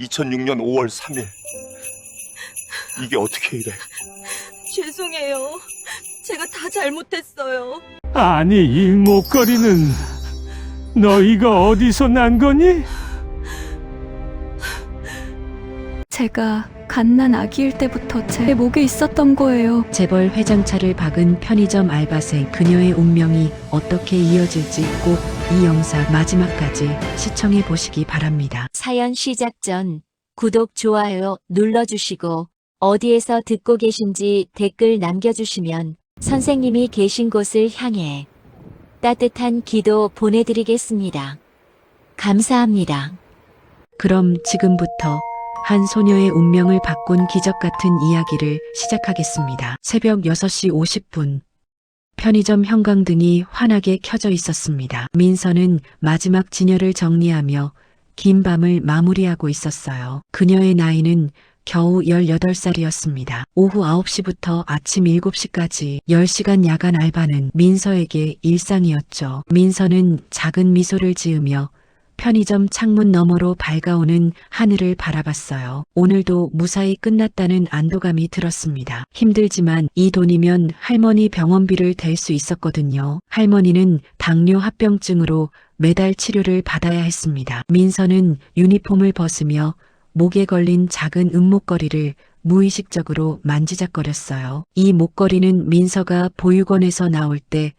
2006년 5월 3일. 이게 어떻게 이래? 죄송해요. 제가 다 잘못했어요. 아니, 이 목걸이는 너희가 어디서 난 거니? 제가 갓난 아기일 때부터 제 목에 있었던 거예요. 재벌 회장차를 박은 편의점 알바생 그녀의 운명이 어떻게 이어질지 꼭 이 영상 마지막까지 시청해 보시기 바랍니다. 사연 시작 전 구독, 좋아요 눌러주시고 어디에서 듣고 계신지 댓글 남겨주시면 선생님이 계신 곳을 향해 따뜻한 기도 보내드리겠습니다. 감사합니다. 그럼 지금부터 한 소녀의 운명을 바꾼 기적 같은 이야기를 시작하겠습니다. 새벽 6시 50분. 편의점 형광등이 환하게 켜져 있었습니다. 민서는 마지막 진열을 정리하며 긴 밤을 마무리하고 있었어요. 그녀의 나이는 겨우 18살이었습니다. 오후 9시부터 아침 7시까지 10시간 야간 알바는 민서에게 일상이었죠. 민서는 작은 미소를 지으며 편의점 창문 너머로 밝아오는 하늘을 바라봤어요. 오늘도 무사히 끝났다는 안도감이 들었습니다. 힘들지만 이 돈이면 할머니 병원비를 댈 수 있었거든요. 할머니는 당뇨 합병증으로 매달 치료를 받아야 했습니다. 민서는 유니폼을 벗으며 목에 걸린 작은 은목걸이를 무의식적으로 만지작거렸어요. 이 목걸이는 민서가 보육원에서 나올 때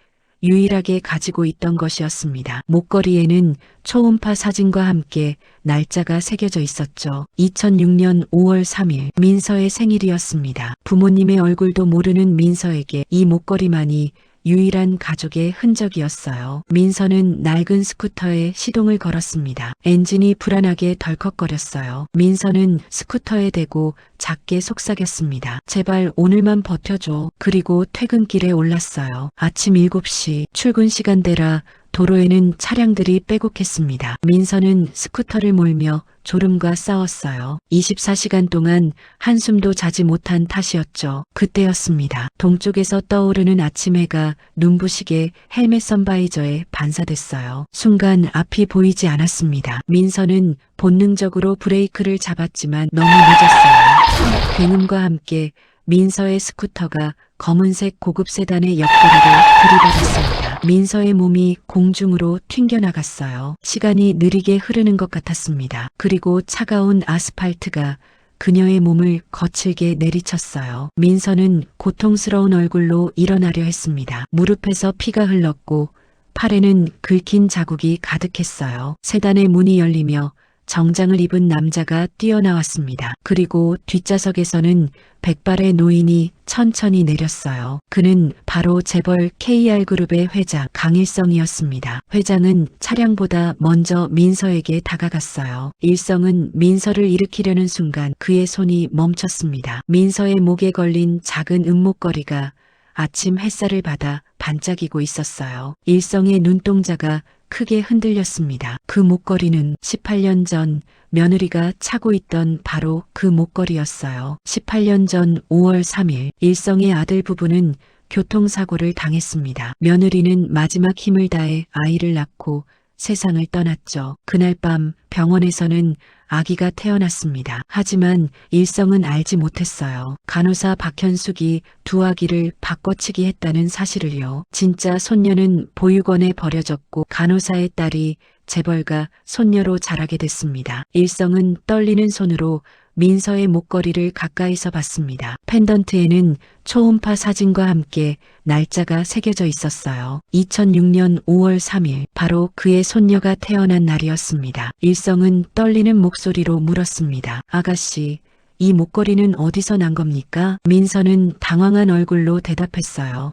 유일하게 가지고 있던 것이었습니다. 목걸이에는 초음파 사진과 함께 날짜가 새겨져 있었죠. 2006년 5월 3일 민서의 생일이었습니다. 부모님의 얼굴도 모르는 민서에게 이 목걸이만이 유일한 가족의 흔적이었어요. 민서는 낡은 스쿠터에 시동을 걸었습니다. 엔진이 불안하게 덜컥거렸어요. 민서는 스쿠터에 대고 작게 속삭였습니다. 제발 오늘만 버텨줘. 그리고 퇴근길에 올랐어요. 아침 7시 출근 시간대라 도로에는 차량들이 빼곡했습니다. 민서는 스쿠터를 몰며 졸음과 싸웠어요. 24시간 동안 한숨도 자지 못한 탓이었죠. 그때였습니다. 동쪽에서 떠오르는 아침 해가 눈부시게 헬멧 선바이저에 반사됐어요. 순간 앞이 보이지 않았습니다. 민서는 본능적으로 브레이크를 잡았지만 너무 늦었어요. 굉음과 함께 민서의 스쿠터가 검은색 고급 세단의 옆구리를 들이받았습니다. 민서의 몸이 공중으로 튕겨나갔어요. 시간이 느리게 흐르는 것 같았습니다. 그리고 차가운 아스팔트가 그녀의 몸을 거칠게 내리쳤어요. 민서는 고통스러운 얼굴로 일어나려 했습니다. 무릎에서 피가 흘렀고 팔에는 긁힌 자국이 가득했어요. 세단의 문이 열리며 정장을 입은 남자가 뛰어나왔습니다. 그리고 뒷좌석에서는 백발의 노인이 천천히 내렸어요. 그는 바로 재벌 KR그룹의 회장 강일성이었습니다. 회장은 차량보다 먼저 민서에게 다가갔어요. 일성은 민서를 일으키려는 순간 그의 손이 멈췄습니다. 민서의 목에 걸린 작은 은목걸이가 아침 햇살을 받아 반짝이고 있었어요. 일성의 눈동자가 크게 흔들렸습니다. 그 목걸이는 18년 전 며느리가 차고 있던 바로 그 목걸이였어요. 18년 전 5월 3일 일성의 아들 부부는 교통사고를 당했습니다. 며느리는 마지막 힘을 다해 아이를 낳고 세상을 떠났죠. 그날 밤 병원에서는 아기가 태어났습니다. 하지만 일성은 알지 못했어요. 간호사 박현숙이 두 아기를 바꿔치기 했다는 사실을요. 진짜 손녀는 보육원에 버려졌고 간호사의 딸이 재벌가 손녀로 자라게 됐습니다. 일성은 떨리는 손으로 민서의 목걸이를 가까이서 봤습니다. 펜던트에는 초음파 사진과 함께 날짜가 새겨져 있었어요. 2006년 5월 3일 바로 그의 손녀가 태어난 날이었습니다. 일성은 떨리는 목소리로 물었습니다. 아가씨, 이 목걸이는 어디서 난 겁니까? 민서는 당황한 얼굴로 대답했어요.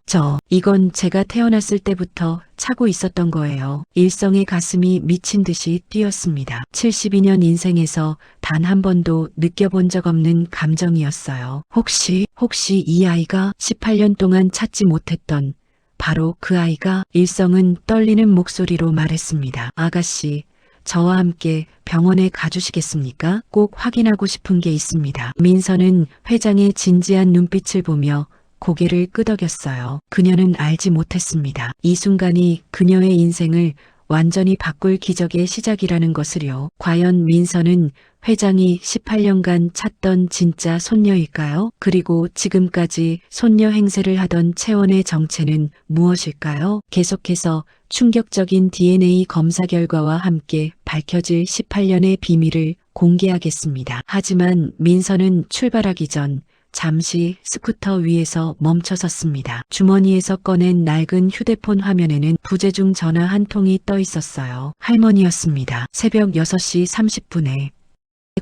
이건 제가 태어났을 때부터 차고 있었던 거예요. 일성의 가슴이 미친 듯이 뛰었습니다. 72년 인생에서 단 한 번도 느껴본 적 없는 감정이었어요. 혹시 이 아이가 18년 동안 찾지 못했던 바로 그 아이가? 일성은 떨리는 목소리로 말했습니다. 아가씨, 저와 함께 병원에 가주시겠습니까? 꼭 확인하고 싶은 게 있습니다. 민서는 회장의 진지한 눈빛을 보며 고개를 끄덕였어요. 그녀는 알지 못했습니다. 이 순간이 그녀의 인생을 완전히 바꿀 기적의 시작이라는 것을요. 과연 민서는 회장이 18년간 찾던 진짜 손녀일까요? 그리고 지금까지 손녀 행세를 하던 채원의 정체는 무엇일까요? 계속해서 충격적인 DNA 검사 결과와 함께 밝혀질 18년의 비밀을 공개하겠습니다. 하지만 민서는 출발하기 전 잠시 스쿠터 위에서 멈춰섰습니다. 주머니에서 꺼낸 낡은 휴대폰 화면에는 부재중 전화 한 통이 떠 있었어요. 할머니였습니다. 새벽 6시 30분에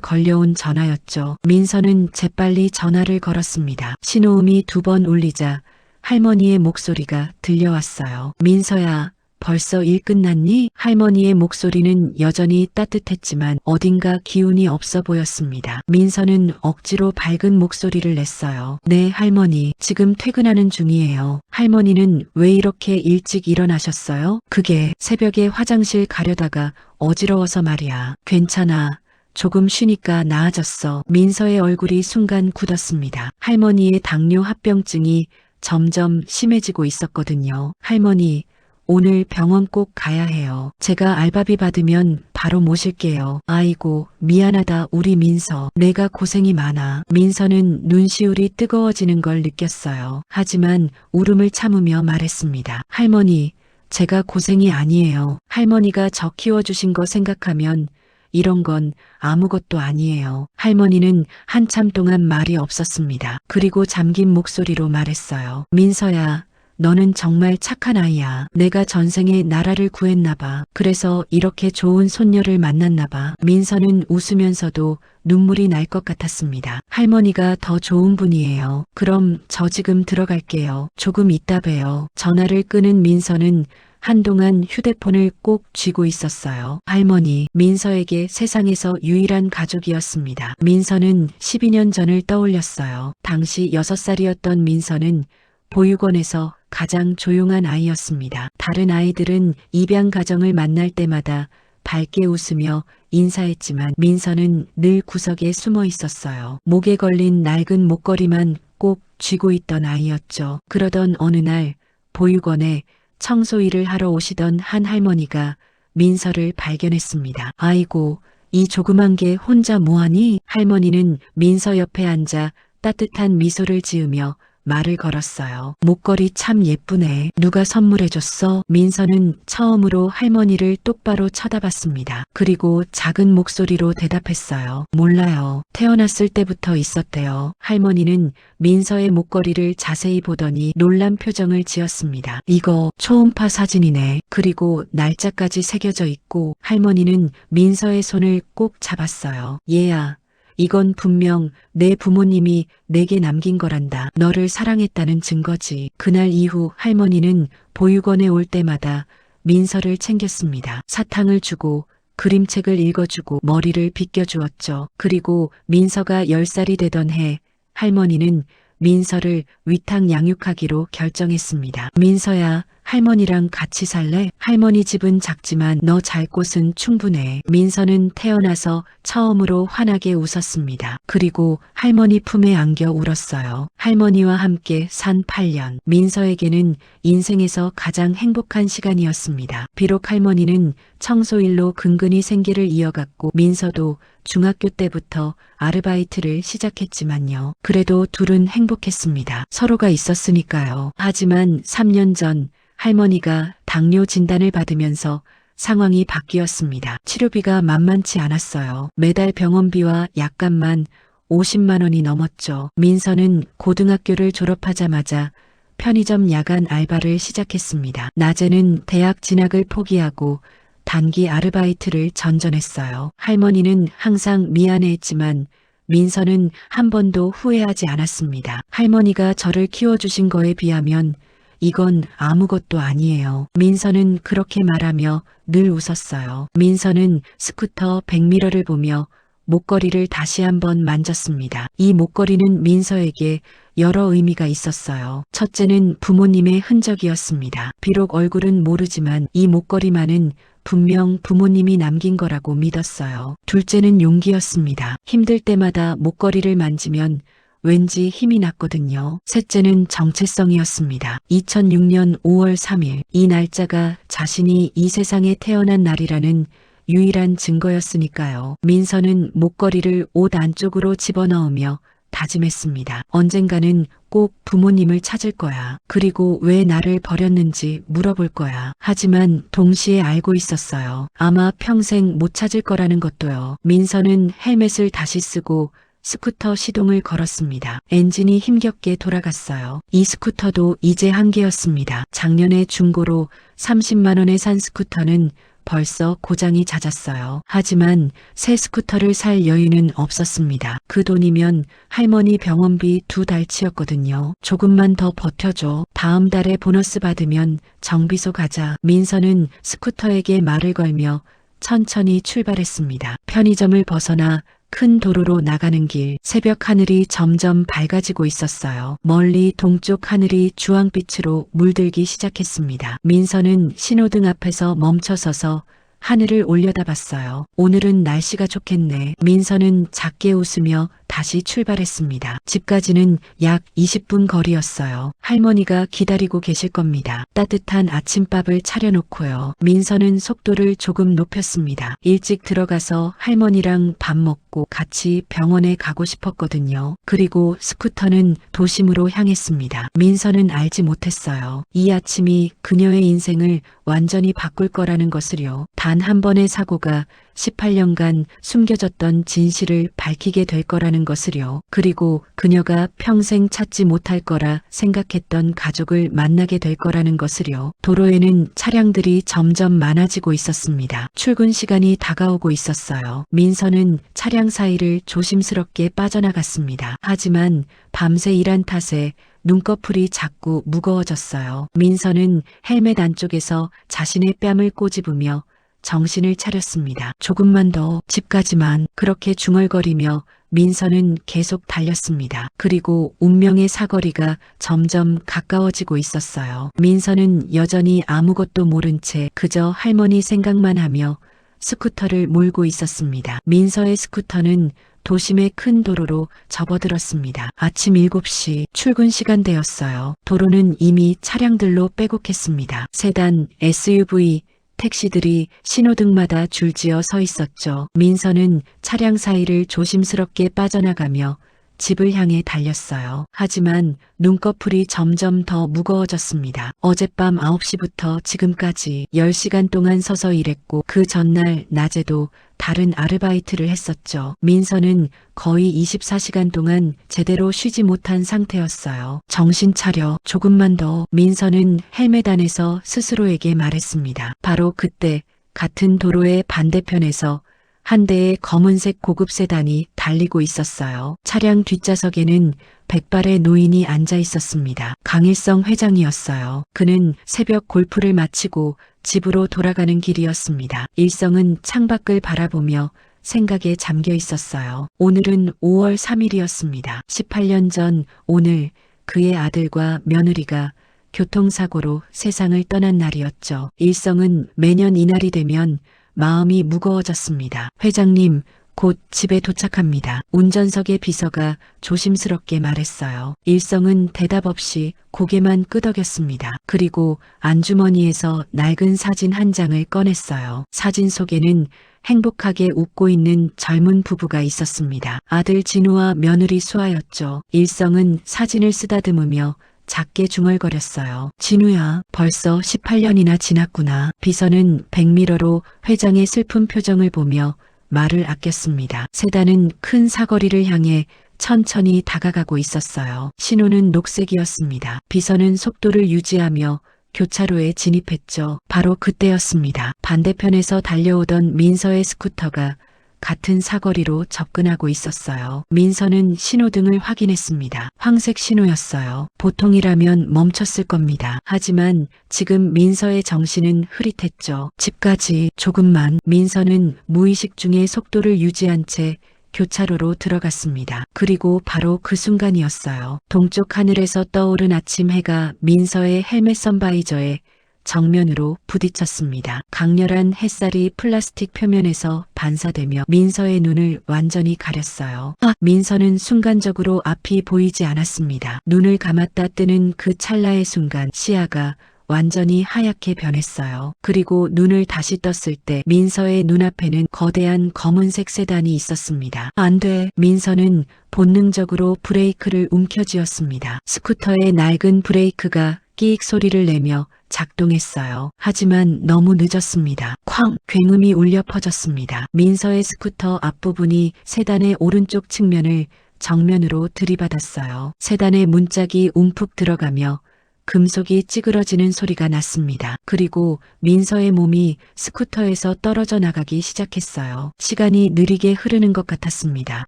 걸려온 전화였죠. 민서는 재빨리 전화를 걸었습니다. 신호음이 2번 울리자 할머니의 목소리가 들려왔어요. 민서야, 벌써 일 끝났니? 할머니의 목소리는 여전히 따뜻했지만 어딘가 기운이 없어 보였습니다. 민서는 억지로 밝은 목소리를 냈어요. 네, 할머니. 지금 퇴근하는 중이에요. 할머니는 왜 이렇게 일찍 일어나셨어요? 그게 새벽에 화장실 가려다가 어지러워서 말이야. 괜찮아. 조금 쉬니까 나아졌어. 민서의 얼굴이 순간 굳었습니다. 할머니의 당뇨 합병증이 점점 심해지고 있었거든요. 할머니, 오늘 병원 꼭 가야 해요. 제가 알바비 받으면 바로 모실게요. 아이고, 미안하다 우리 민서. 내가 고생이 많아. 민서는 눈시울이 뜨거워지는 걸 느꼈어요. 하지만 울음을 참으며 말했습니다. 할머니, 제가 고생이 아니에요. 할머니가 저 키워주신 거 생각하면 이런 건 아무것도 아니에요. 할머니는 한참 동안 말이 없었습니다. 그리고 잠긴 목소리로 말했어요. 민서야, 너는 정말 착한 아이야. 내가 전생에 나라를 구했나봐. 그래서 이렇게 좋은 손녀를 만났나봐. 민서는 웃으면서도 눈물이 날 것 같았습니다. 할머니가 더 좋은 분이에요. 그럼 저 지금 들어갈게요. 조금 이따 봬요. 전화를 끄는 민서는 한동안 휴대폰을 꼭 쥐고 있었어요. 할머니, 민서에게 세상에서 유일한 가족이었습니다. 민서는 12년 전을 떠올렸어요. 당시 6살이었던 민서는 보육원에서 가장 조용한 아이였습니다. 다른 아이들은 입양 가정을 만날 때마다 밝게 웃으며 인사했지만 민서는 늘 구석에 숨어 있었어요. 목에 걸린 낡은 목걸이만 꼭 쥐고 있던 아이였죠. 그러던 어느 날 보육원에 청소 일을 하러 오시던 한 할머니가 민서를 발견했습니다. 아이고, 이 조그만 게 혼자 뭐하니? 할머니는 민서 옆에 앉아 따뜻한 미소를 지으며 말을 걸었어요. 목걸이 참 예쁘네. 누가 선물해줬어? 민서는 처음으로 할머니를 똑바로 쳐다봤습니다. 그리고 작은 목소리로 대답했어요. 몰라요. 태어났을 때부터 있었대요. 할머니는 민서의 목걸이를 자세히 보더니 놀란 표정을 지었습니다. 이거 초음파 사진이네. 그리고 날짜까지 새겨져 있고. 할머니는 민서의 손을 꼭 잡았어요. 얘야, 이건 분명 내 부모님이 내게 남긴 거란다. 너를 사랑했다는 증거지. 그날 이후 할머니는 보육원에 올 때마다 민서를 챙겼습니다. 사탕을 주고 그림책을 읽어주고 머리를 빗겨주었죠. 그리고 민서가 10살이 되던 해 할머니는 민서를 위탁 양육하기로 결정했습니다. 민서야, 할머니랑 같이 살래? 할머니 집은 작지만 너 잘 곳은 충분해. 민서는 태어나서 처음으로 환하게 웃었습니다. 그리고 할머니 품에 안겨 울었어요. 할머니와 함께 산 8년. 민서에게는 인생에서 가장 행복한 시간이었습니다. 비록 할머니는 청소일로 근근히 생계를 이어갔고 민서도 중학교 때부터 아르바이트를 시작했지만요. 그래도 둘은 행복했습니다. 서로가 있었으니까요. 하지만 3년 전 할머니가 당뇨 진단을 받으면서 상황이 바뀌었습니다. 치료비가 만만치 않았어요. 매달 병원비와 약값만 50만 원이 넘었죠. 민서는 고등학교를 졸업하자마자 편의점 야간 알바를 시작했습니다. 낮에는 대학 진학을 포기하고 단기 아르바이트를 전전했어요. 할머니는 항상 미안해했지만 민서는 한 번도 후회하지 않았습니다. 할머니가 저를 키워주신 거에 비하면 이건 아무것도 아니에요. 민서는 그렇게 말하며 늘 웃었어요. 민서는 스쿠터 백미러를 보며 목걸이를 다시 한번 만졌습니다. 이 목걸이는 민서에게 여러 의미가 있었어요. 첫째는 부모님의 흔적이었습니다. 비록 얼굴은 모르지만 이 목걸이만은 분명 부모님이 남긴 거라고 믿었어요. 둘째는 용기였습니다. 힘들 때마다 목걸이를 만지면 왠지 힘이 났거든요. 셋째는 정체성이었습니다. 2006년 5월 3일 이 날짜가 자신이 이 세상에 태어난 날이라는 유일한 증거였으니까요. 민서는 목걸이를 옷 안쪽으로 집어넣으며 다짐했습니다. 언젠가는 꼭 부모님을 찾을 거야. 그리고 왜 나를 버렸는지 물어볼 거야. 하지만 동시에 알고 있었어요. 아마 평생 못 찾을 거라는 것도요. 민서는 헬멧을 다시 쓰고 스쿠터 시동을 걸었습니다. 엔진이 힘겹게 돌아갔어요. 이 스쿠터도 이제 한 개였습니다. 작년에 중고로 30만 원에 산 스쿠터는 벌써 고장이 잦았어요. 하지만 새 스쿠터를 살 여유는 없었습니다. 그 돈이면 할머니 병원비 2달치였거든요. 조금만 더 버텨줘. 다음 달에 보너스 받으면 정비소 가자. 민서는 스쿠터에게 말을 걸며 천천히 출발했습니다. 편의점을 벗어나 큰 도로로 나가는 길, 새벽 하늘이 점점 밝아지고 있었어요. 멀리 동쪽 하늘이 주황빛으로 물들기 시작했습니다. 민서는 신호등 앞에서 멈춰서서 하늘을 올려다봤어요. 오늘은 날씨가 좋겠네. 민서는 작게 웃으며 다시 출발했습니다. 집까지는 약 20분 거리였어요. 할머니가 기다리고 계실 겁니다. 따뜻한 아침밥을 차려놓고요. 민서는 속도를 조금 높였습니다. 일찍 들어가서 할머니랑 밥 먹고 같이 병원에 가고 싶었거든요. 그리고 스쿠터는 도심으로 향했습니다. 민서는 알지 못했어요. 이 아침이 그녀의 인생을 완전히 바꿀 거라는 것을요. 단 한 번의 사고가 18년간 숨겨졌던 진실을 밝히게 될 거라는 것을요. 그리고 그녀가 평생 찾지 못할 거라 생각했던 가족을 만나게 될 거라는 것을요. 도로에는 차량들이 점점 많아지고 있었습니다. 출근 시간이 다가오고 있었어요. 민서는 차량 사이를 조심스럽게 빠져나갔습니다. 하지만 밤새 일한 탓에 눈꺼풀이 자꾸 무거워졌어요. 민서는 헬멧 안쪽에서 자신의 뺨을 꼬집으며 정신을 차렸습니다. 조금만 더, 집까지만. 그렇게 중얼거리며 민서는 계속 달렸습니다. 그리고 운명의 사거리가 점점 가까워지고 있었어요. 민서는 여전히 아무것도 모른 채 그저 할머니 생각만 하며 스쿠터를 몰고 있었습니다. 민서의 스쿠터는 도심의 큰 도로로 접어들었습니다. 아침 7시 출근 시간대였어요. 도로는 이미 차량들로 빼곡했습니다. 세단, SUV, 택시들이 신호등마다 줄지어 서 있었죠. 민서는 차량 사이를 조심스럽게 빠져나가며 집을 향해 달렸어요. 하지만 눈꺼풀이 점점 더 무거워졌습니다. 어젯밤 9시부터 지금까지 10시간 동안 서서 일했고 그 전날 낮에도 다른 아르바이트를 했었죠. 민서는 거의 24시간 동안 제대로 쉬지 못한 상태였어요. 정신 차려. 조금만 더. 민서는 헬멧 안에서 스스로에게 말했습니다. 바로 그때 같은 도로의 반대편에서 한 대의 검은색 고급 세단이 달리고 있었어요. 차량 뒷좌석에는 백발의 노인이 앉아 있었습니다. 강일성 회장이었어요. 그는 새벽 골프를 마치고 집으로 돌아가는 길이었습니다. 일성은 창밖을 바라보며 생각에 잠겨 있었어요. 오늘은 5월 3일이었습니다. 18년 전 오늘 그의 아들과 며느리가 교통사고로 세상을 떠난 날이었죠. 일성은 매년 이날이 되면 마음이 무거워졌습니다. 회장님, 곧 집에 도착합니다. 운전석의 비서가 조심스럽게 말했어요. 일성은 대답 없이 고개만 끄덕였습니다. 그리고 안주머니에서 낡은 사진 한 장을 꺼냈어요. 사진 속에는 행복하게 웃고 있는 젊은 부부가 있었습니다. 아들 진우와 며느리 수아였죠. 일성은 사진을 쓰다듬으며 작게 중얼거렸어요. 진우야, 벌써 18년이나 지났구나. 비서는 백미러로 회장의 슬픈 표정을 보며 말을 아꼈습니다. 세단은 큰 사거리를 향해 천천히 다가가고 있었어요. 신호는 녹색이었습니다. 비서는 속도를 유지하며 교차로에 진입했죠. 바로 그때였습니다. 반대편에서 달려오던 민서의 스쿠터가 같은 사거리로 접근하고 있었어요. 민서는 신호등을 확인했습니다. 황색 신호였어요. 보통이라면 멈췄을 겁니다. 하지만 지금 민서의 정신은 흐릿했죠. 집까지 조금만. 민서는 무의식 중에 속도를 유지한 채 교차로로 들어갔습니다. 그리고 바로 그 순간이었어요. 동쪽 하늘에서 떠오른 아침 해가 민서의 헬멧 선바이저에 정면으로 부딪혔습니다. 강렬한 햇살이 플라스틱 표면에서 반사되며 민서의 눈을 완전히 가렸어요. 민서는 순간적으로 앞이 보이지 않았습니다. 눈을 감았다 뜨는 그 찰나의 순간 시야가 완전히 하얗게 변했어요. 그리고 눈을 다시 떴을 때 민서의 눈앞에는 거대한 검은색 세단이 있었습니다. 안 돼. 민서는 본능적으로 브레이크를 움켜쥐었습니다. 스쿠터의 낡은 브레이크가 끼익 소리를 내며 작동했어요. 하지만 너무 늦었습니다. 쾅! 굉음이 울려 퍼졌습니다. 민서의 스쿠터 앞부분이 세단의 오른쪽 측면을 정면으로 들이받았어요. 세단의 문짝이 움푹 들어가며 금속이 찌그러지는 소리가 났습니다. 그리고 민서의 몸이 스쿠터에서 떨어져 나가기 시작했어요. 시간이 느리게 흐르는 것 같았습니다.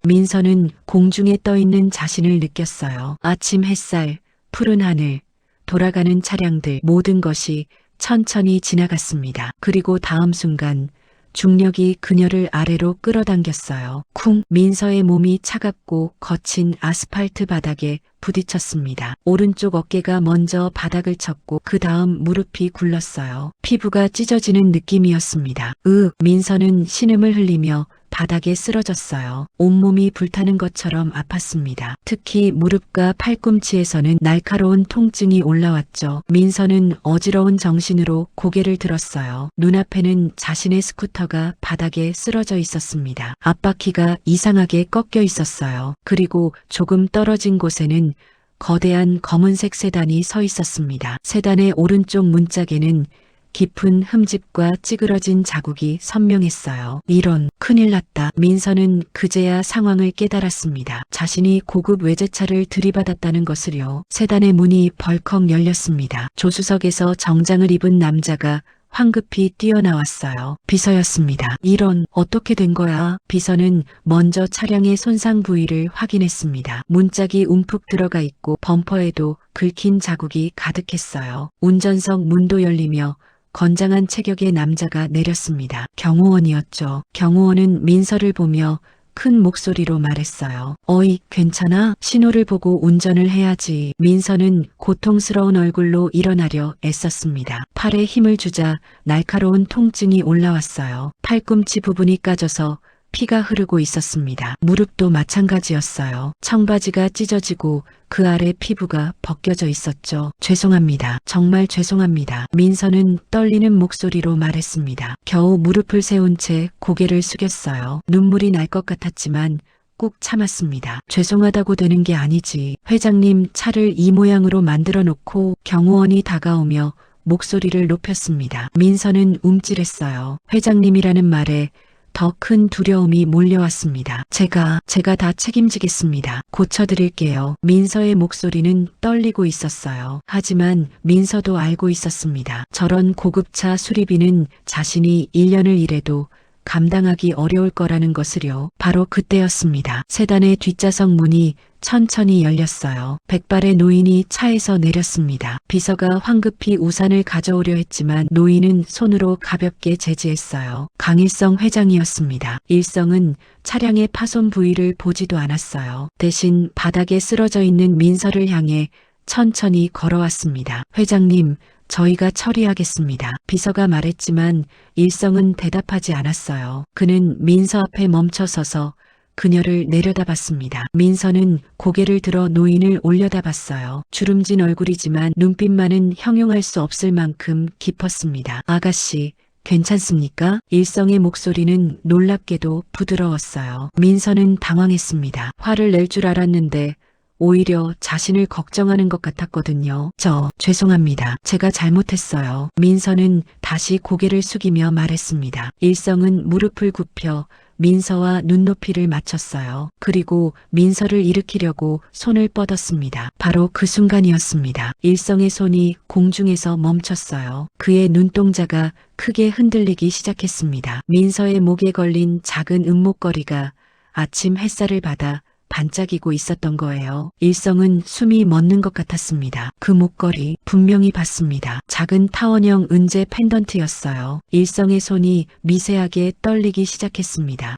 민서는 공중에 떠 있는 자신을 느꼈어요. 아침 햇살, 푸른 하늘, 돌아가는 차량들 모든 것이 천천히 지나갔습니다. 그리고 다음 순간 중력이 그녀를 아래로 끌어당겼어요. 쿵! 민서의 몸이 차갑고 거친 아스팔트 바닥에 부딪혔습니다. 오른쪽 어깨가 먼저 바닥을 쳤고 그 다음 무릎이 굴렀어요. 피부가 찢어지는 느낌이었습니다. 민서는 신음을 흘리며 바닥에 쓰러졌어요. 온몸이 불타는 것처럼 아팠습니다. 특히 무릎과 팔꿈치에서는 날카로운 통증이 올라왔죠. 민서는 어지러운 정신으로 고개를 들었어요. 눈앞에는 자신의 스쿠터가 바닥에 쓰러져 있었습니다. 앞바퀴가 이상하게 꺾여 있었어요. 그리고 조금 떨어진 곳에는 거대한 검은색 세단이 서 있었습니다. 세단의 오른쪽 문짝에는 깊은 흠집과 찌그러진 자국이 선명했어요. 이런, 큰일 났다. 민서는 그제야 상황을 깨달았습니다. 자신이 고급 외제차를 들이받았다는 것을요. 세단의 문이 벌컥 열렸습니다. 조수석에서 정장을 입은 남자가 황급히 뛰어나왔어요. 비서였습니다. 이런, 어떻게 된 거야? 비서는 먼저 차량의 손상 부위를 확인했습니다. 문짝이 움푹 들어가 있고 범퍼에도 긁힌 자국이 가득했어요. 운전석 문도 열리며 건장한 체격의 남자가 내렸습니다. 경호원이었죠. 경호원은 민서를 보며 큰 목소리로 말했어요. 어이, 괜찮아? 신호를 보고 운전을 해야지. 민서는 고통스러운 얼굴로 일어나려 애썼습니다. 팔에 힘을 주자 날카로운 통증이 올라왔어요. 팔꿈치 부분이 까져서 피가 흐르고 있었습니다. 무릎도 마찬가지였어요. 청바지가 찢어지고 그 아래 피부가 벗겨져 있었죠. 죄송합니다. 정말 죄송합니다. 민서는 떨리는 목소리로 말했습니다. 겨우 무릎을 세운 채 고개를 숙였어요. 눈물이 날 것 같았지만 꾹 참았습니다. 죄송하다고 되는 게 아니지. 회장님 차를 이 모양으로 만들어 놓고 경호원이 다가오며 목소리를 높였습니다. 민서는 움찔했어요. 회장님이라는 말에 더 큰 두려움이 몰려왔습니다. 제가 다 책임지겠습니다. 고쳐드릴게요. 민서의 목소리는 떨리고 있었어요. 하지만 민서도 알고 있었습니다. 저런 고급차 수리비는 자신이 1년을 일해도 감당하기 어려울 거라는 것을요. 바로 그때였습니다. 세단의 뒷좌석 문이 천천히 열렸어요. 백발의 노인이 차에서 내렸습니다. 비서가 황급히 우산을 가져오려 했지만 노인은 손으로 가볍게 제지했어요. 강일성 회장이었습니다. 일성은 차량의 파손 부위를 보지도 않았어요. 대신 바닥에 쓰러져 있는 민서를 향해 천천히 걸어왔습니다. 회장님, 저희가 처리하겠습니다. 비서가 말했지만 일성은 대답하지 않았어요. 그는 민서 앞에 멈춰 서서 그녀를 내려다봤습니다. 민서는 고개를 들어 노인을 올려다봤어요. 주름진 얼굴이지만 눈빛만은 형용할 수 없을 만큼 깊었습니다. 아가씨, 괜찮습니까? 일성의 목소리는 놀랍게도 부드러웠어요. 민서는 당황했습니다. 화를 낼 줄 알았는데 오히려 자신을 걱정하는 것 같았거든요. 죄송합니다. 제가 잘못했어요. 민서는 다시 고개를 숙이며 말했습니다. 일성은 무릎을 굽혀 민서와 눈높이를 맞췄어요. 그리고 민서를 일으키려고 손을 뻗었습니다. 바로 그 순간이었습니다. 일성의 손이 공중에서 멈췄어요. 그의 눈동자가 크게 흔들리기 시작했습니다. 민서의 목에 걸린 작은 은목걸이가 아침 햇살을 받아 반짝이고 있었던 거예요. 일성은 숨이 멎는 것 같았습니다. 그 목걸이 분명히 봤습니다. 작은 타원형 은재 펜던트였어요. 일성의 손이 미세하게 떨리기 시작했습니다.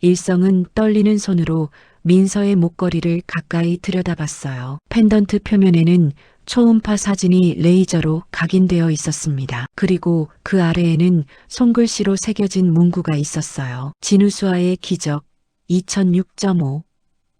일성은 떨리는 손으로 민서의 목걸이를 가까이 들여다봤어요. 펜던트 표면에는 초음파 사진이 레이저로 각인되어 있었습니다. 그리고 그 아래에는 손글씨로 새겨진 문구가 있었어요. 진우수아의 기적 2006.5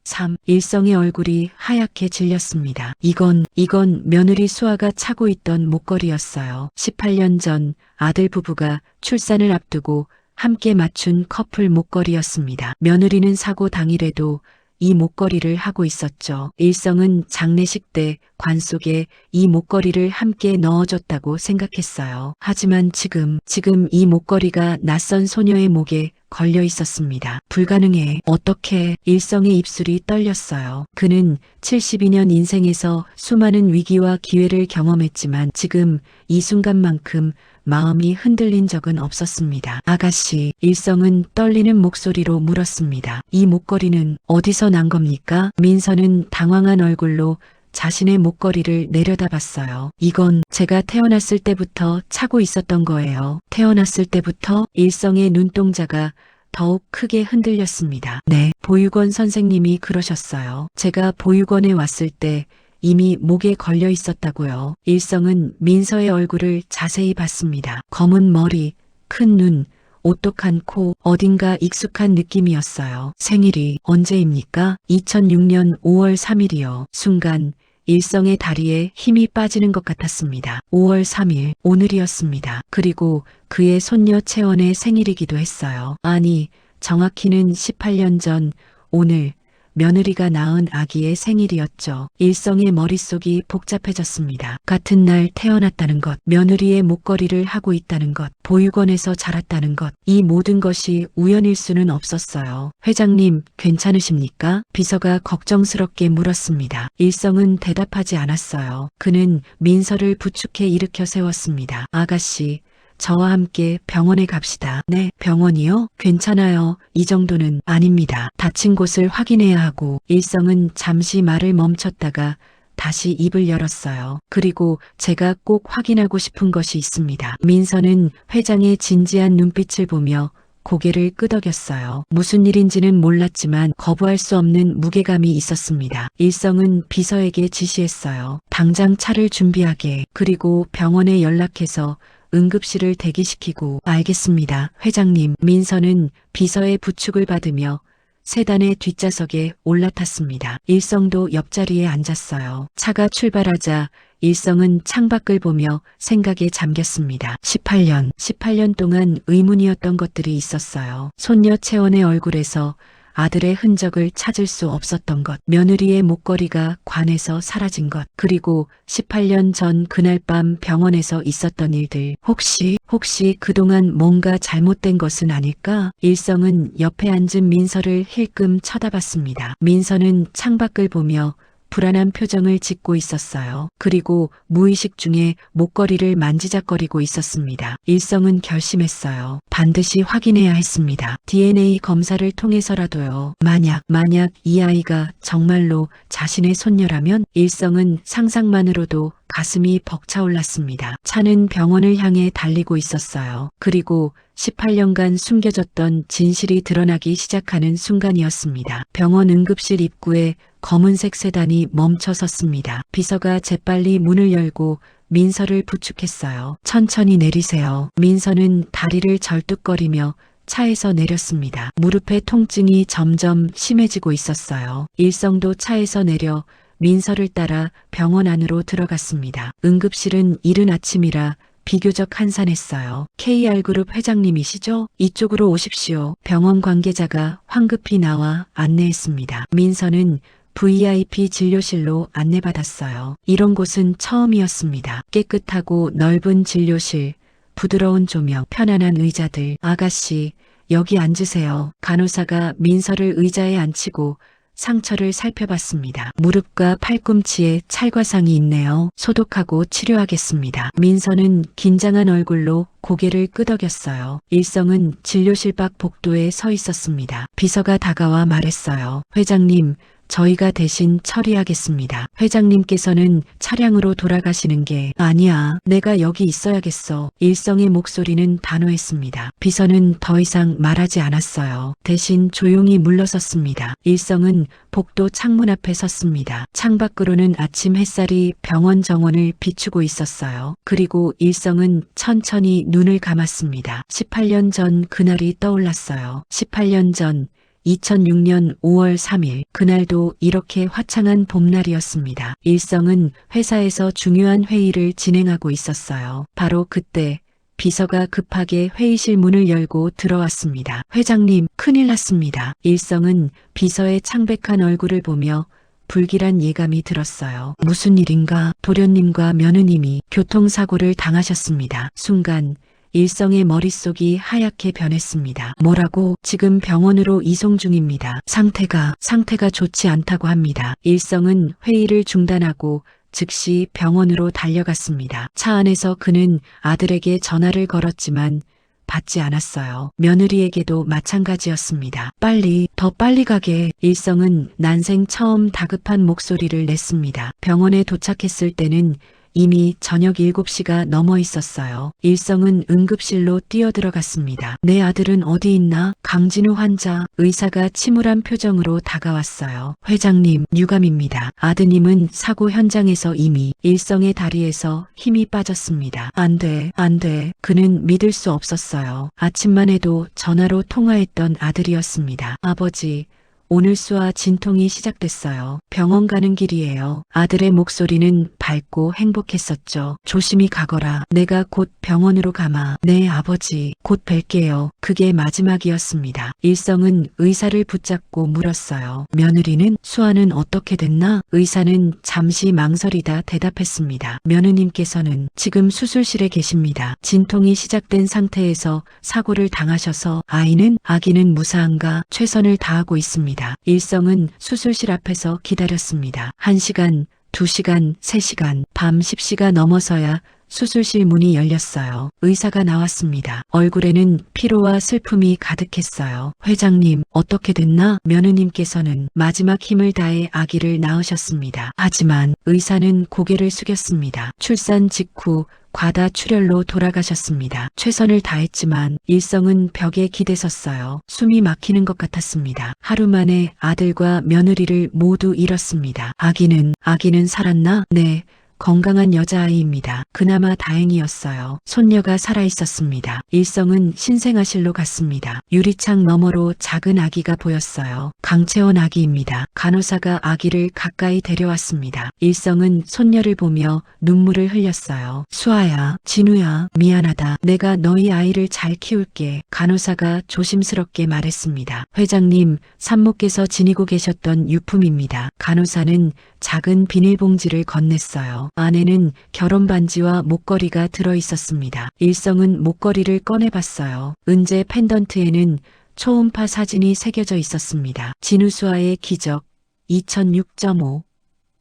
3. 일성의 얼굴이 하얗게 질렸습니다. 이건 며느리 수아가 차고 있던 목걸이였어요. 18년 전 아들 부부가 출산을 앞두고 함께 맞춘 커플 목걸이였습니다. 며느리는 사고 당일에도 이 목걸이를 하고 있었죠. 일성은 장례식 때 관 속에 이 목걸이를 함께 넣어줬다고 생각했어요. 하지만 지금 이 목걸이가 낯선 소녀의 목에 걸려 있었습니다. 불가능해. 어떻게? 일성의 입술이 떨렸어요. 그는 72년 인생에서 수많은 위기와 기회를 경험했지만 지금 이 순간만큼 마음이 흔들린 적은 없었습니다. 아가씨, 일성은 떨리는 목소리로 물었습니다. 이 목걸이는 어디서 난 겁니까? 민서는 당황한 얼굴로 자신의 목걸이를 내려다봤어요. 이건 제가 태어났을 때부터 차고 있었던 거예요. 태어났을 때부터? 일성의 눈동자가 더욱 크게 흔들렸습니다. 네, 보육원 선생님이 그러셨어요. 제가 보육원에 왔을 때 이미 목에 걸려 있었다고요. 일성은 민서의 얼굴을 자세히 봤습니다. 검은 머리, 큰 눈, 오똑한 코, 어딘가 익숙한 느낌이었어요. 생일이 언제입니까? 2006년 5월 3일이요. 순간 일성의 다리에 힘이 빠지는 것 같았습니다. 5월 3일, 오늘이었습니다. 그리고 그의 손녀 채원의 생일이기도 했어요. 아니, 정확히는 18년 전 오늘 며느리가 낳은 아기의 생일이었죠. 일성의 머릿속이 복잡해졌습니다. 같은 날 태어났다는 것, 며느리의 목걸이를 하고 있다는 것, 보육원에서 자랐다는 것, 이 모든 것이 우연일 수는 없었어요. 회장님, 괜찮으십니까? 비서가 걱정스럽게 물었습니다. 일성은 대답하지 않았어요. 그는 민서를 부축해 일으켜 세웠습니다. 아가씨, 저와 함께 병원에 갑시다. 네, 병원이요? 괜찮아요. 이 정도는 아닙니다. 다친 곳을 확인해야 하고. 일성은 잠시 말을 멈췄다가 다시 입을 열었어요. 그리고 제가 꼭 확인하고 싶은 것이 있습니다. 민서는 회장의 진지한 눈빛을 보며 고개를 끄덕였어요. 무슨 일인지는 몰랐지만 거부할 수 없는 무게감이 있었습니다. 일성은 비서에게 지시했어요. 당장 차를 준비하게. 그리고 병원에 연락해서 응급실을 대기시키고. 알겠습니다, 회장님. 민서는 비서의 부축을 받으며 세단의 뒷좌석에 올라탔습니다. 일성도 옆자리에 앉았어요. 차가 출발하자 일성은 창밖을 보며 생각에 잠겼습니다. 18년 동안 의문이었던 것들이 있었어요. 손녀 채원의 얼굴에서 아들의 흔적을 찾을 수 없었던 것, 며느리의 목걸이가 관에서 사라진 것, 그리고 18년 전 그날 밤 병원에서 있었던 일들. 혹시 그동안 뭔가 잘못된 것은 아닐까? 일성은 옆에 앉은 민서를 힐끔 쳐다봤습니다. 민서는 창밖을 보며 불안한 표정을 짓고 있었어요. 그리고 무의식 중에 목걸이를 만지작거리고 있었습니다. 일성은 결심했어요. 반드시 확인해야 했습니다. DNA 검사를 통해서라도요. 만약 이 아이가 정말로 자신의 손녀라면. 일성은 상상만으로도 가슴이 벅차올랐습니다. 차는 병원을 향해 달리고 있었어요. 그리고 18년간 숨겨졌던 진실이 드러나기 시작하는 순간이었습니다. 병원 응급실 입구에 검은색 세단이 멈춰 섰습니다. 비서가 재빨리 문을 열고 민서를 부축했어요. 천천히 내리세요. 민서는 다리를 절뚝거리며 차에서 내렸습니다. 무릎의 통증이 점점 심해지고 있었어요. 일성도 차에서 내려 민서를 따라 병원 안으로 들어갔습니다. 응급실은 이른 아침이라 비교적 한산했어요. KR그룹 회장님이시죠? 이쪽으로 오십시오. 병원 관계자가 황급히 나와 안내했습니다. 민서는 VIP 진료실로 안내받았어요. 이런 곳은 처음이었습니다. 깨끗하고 넓은 진료실, 부드러운 조명, 편안한 의자들. 아가씨, 여기 앉으세요. 간호사가 민서를 의자에 앉히고 상처를 살펴봤습니다. 무릎과 팔꿈치에 찰과상이 있네요. 소독하고 치료하겠습니다. 민서는 긴장한 얼굴로 고개를 끄덕였어요. 일성은 진료실 밖 복도에 서 있었습니다. 비서가 다가와 말했어요. 회장님, 저희가 대신 처리하겠습니다. 회장님께서는 차량으로 돌아가시는 게 아니야. 내가 여기 있어야겠어. 일성의 목소리는 단호했습니다. 비서는 더 이상 말하지 않았어요. 대신 조용히 물러섰습니다. 일성은 복도 창문 앞에 섰습니다. 창밖으로는 아침 햇살이 병원 정원을 비추고 있었어요. 그리고 일성은 천천히 눈을 감았습니다. 18년 전 그날이 떠올랐어요. 18년 전 2006년 5월 3일 그날도 이렇게 화창한 봄날이었습니다. 일성은 회사에서 중요한 회의를 진행하고 있었어요. 바로 그때 비서가 급하게 회의실 문을 열고 들어왔습니다. 회장님, 큰일 났습니다. 일성은 비서의 창백한 얼굴을 보며 불길한 예감이 들었어요. 무슨 일인가? 도련님과 며느님이 교통사고를 당하셨습니다. 순간 일성의 머릿속이 하얗게 변했습니다. 뭐라고? 지금 병원으로 이송 중입니다. 상태가 좋지 않다고 합니다. 일성은 회의를 중단하고 즉시 병원으로 달려갔습니다. 차 안에서 그는 아들에게 전화를 걸었지만 받지 않았어요. 며느리에게도 마찬가지였습니다. 더 빨리 가게. 일성은 난생 처음 다급한 목소리를 냈습니다. 병원에 도착했을 때는 이미 저녁 7시가 넘어 있었어요. 일성은 응급실로 뛰어들어갔습니다. 내 아들은 어디 있나? 강진우 환자. 의사가 침울한 표정으로 다가왔어요. 회장님, 유감입니다. 아드님은 사고 현장에서 이미. 일성의 다리에서 힘이 빠졌습니다. 안 돼. 그는 믿을 수 없었어요. 아침만 해도 전화로 통화했던 아들이었습니다. 아버지, 오늘 수아 진통이 시작됐어요. 병원 가는 길이에요. 아들의 목소리는 밝고 행복했었죠. 조심히 가거라. 내가 곧 병원으로 가마. 네, 아버지. 곧 뵐게요. 그게 마지막이었습니다. 일성은 의사를 붙잡고 물었어요. 며느리는? 수아는 어떻게 됐나? 의사는 잠시 망설이다 대답했습니다. 며느님께서는 지금 수술실에 계십니다. 진통이 시작된 상태에서 사고를 당하셔서 아기는 무사한가? 최선을 다하고 있습니다. 일성은 수술실 앞에서 기다렸습니다. 1시간, 2시간, 3시간, 밤 10시가 넘어서야 수술실 문이 열렸어요. 의사가 나왔습니다. 얼굴에는 피로와 슬픔이 가득했어요. 회장님, 어떻게 됐나? 며느님께서는 마지막 힘을 다해 아기를 낳으셨습니다. 하지만 의사는 고개를 숙였습니다. 출산 직후 과다 출혈로 돌아가셨습니다. 최선을 다했지만 일성은 벽에 기대섰어요. 숨이 막히는 것 같았습니다. 하루 만에 아들과 며느리를 모두 잃었습니다. 아기는 살았나? 네. 건강한 여자아이입니다. 그나마 다행이었어요. 손녀가 살아있었습니다. 일성은 신생아실로 갔습니다. 유리창 너머로 작은 아기가 보였어요. 강채원 아기입니다. 간호사가 아기를 가까이 데려왔습니다. 일성은 손녀를 보며 눈물을 흘렸어요. 수아야, 진우야, 미안하다. 내가 너희 아이를 잘 키울게. 간호사가 조심스럽게 말했습니다. 회장님, 산모께서 지니고 계셨던 유품입니다. 간호사는 작은 비닐봉지를 건넸어요. 안에는 결혼 반지와 목걸이가 들어있었습니다. 일성은 목걸이를 꺼내봤어요. 은재 펜던트에는 초음파 사진이 새겨져 있었습니다. 진우수아의 기적 2006.5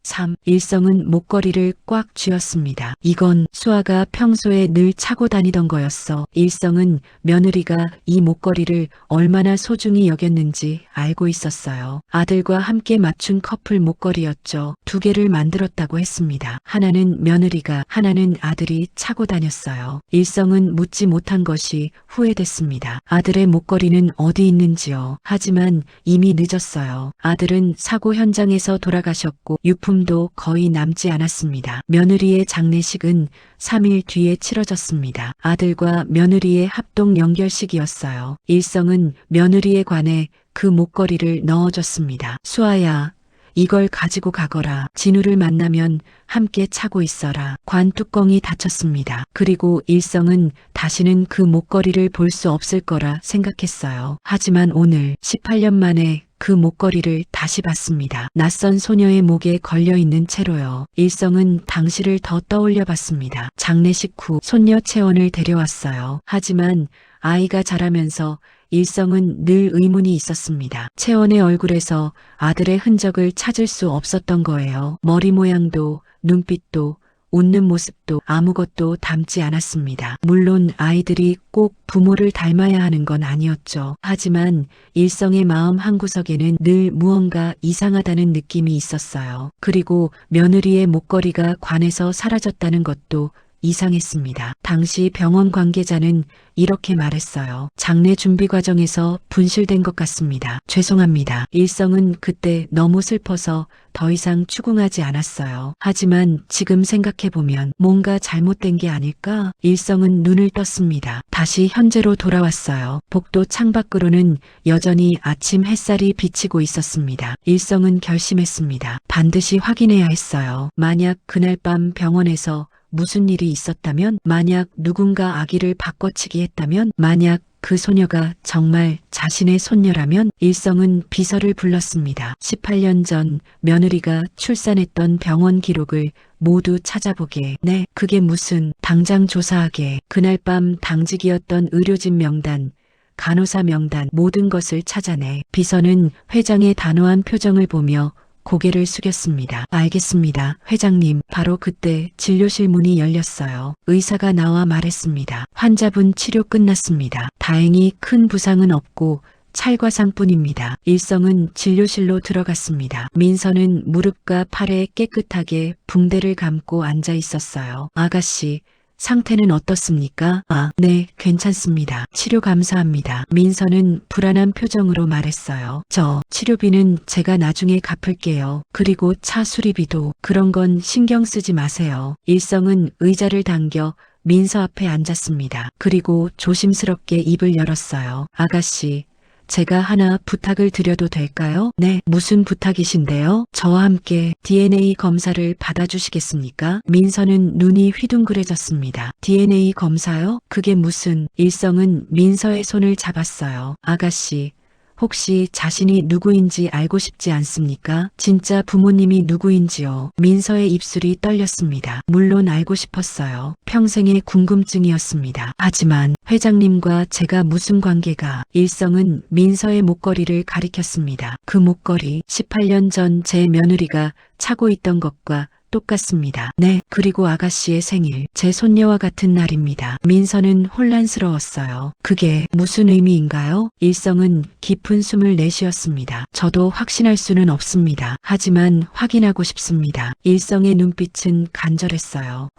3. 일성은 목걸이를 꽉 쥐었습니다. 이건 수아가 평소에 늘 차고 다니던 거였어. 일성은 며느리가 이 목걸이를 얼마나 소중히 여겼는지 알고 있었어요. 아들과 함께 맞춘 커플 목걸이였죠. 2개를 만들었다고 했습니다. 하나는 며느리가, 하나는 아들이 차고 다녔어요. 일성은 묻지 못한 것이 후회됐습니다. 아들의 목걸이는 어디 있는지요. 하지만 이미 늦었어요. 아들은 사고 현장에서 돌아가셨고 유품도 거의 남지 않았습니다. 며느리의 장례식은 3일 뒤에 치러졌습니다. 아들과 며느리의 합동 연결식이었어요. 일성은 며느리에 관해 그 목걸이를 넣어줬습니다. 수아야, 이걸 가지고 가거라. 진우를 만나면 함께 차고 있어라. 관 뚜껑이 닫혔습니다. 그리고 일성은 다시는 그 목걸이를 볼 수 없을 거라 생각했어요. 하지만 오늘 18년 만에 그 목걸이를 다시 봤습니다. 낯선 소녀의 목에 걸려있는 채로요. 일성은 당시를 더 떠올려 봤습니다. 장례식 후 손녀 채원을 데려왔어요. 하지만 아이가 자라면서 일성은 늘 의문이 있었습니다. 채원의 얼굴에서 아들의 흔적을 찾을 수 없었던 거예요. 머리 모양도 눈빛도 웃는 모습도 아무것도 닮지 않았습니다. 물론 아이들이 꼭 부모를 닮아야 하는 건 아니었죠. 하지만 일성의 마음 한구석에는 늘 무언가 이상하다는 느낌이 있었어요. 그리고 며느리의 목걸이가 관에서 사라졌다는 것도 이상했습니다. 당시 병원 관계자는 이렇게 말했어요. 장례 준비 과정에서 분실된 것 같습니다. 죄송합니다. 일성은 그때 너무 슬퍼서 더 이상 추궁하지 않았어요. 하지만 지금 생각해보면 뭔가 잘못된 게 아닐까? 일성은 눈을 떴습니다. 다시 현재로 돌아왔어요. 복도 창밖으로는 여전히 아침 햇살이 비치고 있었습니다. 일성은 결심했습니다. 반드시 확인해야 했어요. 만약 그날 밤 병원에서 무슨 일이 있었다면, 만약 누군가 아기를 바꿔치기 했다면, 만약 그 소녀가 정말 자신의 손녀라면, 일성은 비서를 불렀습니다. 18년 전 며느리가 출산했던 병원 기록을 모두 찾아보게. 네, 그게 무슨, 당장 조사하게. 그날 밤 당직이었던 의료진 명단, 간호사 명단, 모든 것을 찾아내. 비서는 회장의 단호한 표정을 보며 고개를 숙였습니다. 알겠습니다, 회장님. 바로 그때 진료실 문이 열렸어요. 의사가 나와 말했습니다. 환자분 치료 끝났습니다. 다행히 큰 부상은 없고 찰과상뿐입니다. 일성은 진료실로 들어갔습니다. 민서는 무릎과 팔에 깨끗하게 붕대를 감고 앉아 있었어요. 아가씨, 상태는 어떻습니까? 네, 괜찮습니다. 치료 감사합니다. 민서는 불안한 표정으로 말했어요. 저 치료비는 제가 나중에 갚을게요. 그리고 차 수리비도. 그런 건 신경 쓰지 마세요. 일성은 의자를 당겨 민서 앞에 앉았습니다. 그리고 조심스럽게 입을 열었어요. 아가씨, 제가 하나 부탁을 드려도 될까요? 네, 무슨 부탁이신데요? 저와 함께 DNA 검사를 받아주시겠습니까? 민서는 눈이 휘둥그레졌습니다. DNA 검사요? 그게 무슨... 일성은 민서의 손을 잡았어요. 아가씨, 혹시 자신이 누구인지 알고 싶지 않습니까? 진짜 부모님이 누구인지요? 민서의 입술이 떨렸습니다. 물론 알고 싶었어요. 평생의 궁금증이었습니다. 하지만 회장님과 제가 무슨 관계가... 일성은 민서의 목걸이를 가리켰습니다. 그 목걸이 18년 전 제 며느리가 차고 있던 것과 똑같습니다. 네, 그리고 아가씨의 생일, 제 손녀와 같은 날입니다. 민서는 혼란스러웠어요. 그게 무슨 의미인가요? 일성은 깊은 숨을 내쉬었습니다. 저도 확신할 수는 없습니다. 하지만 확인하고 싶습니다. 일성의 눈빛은 간절했어요.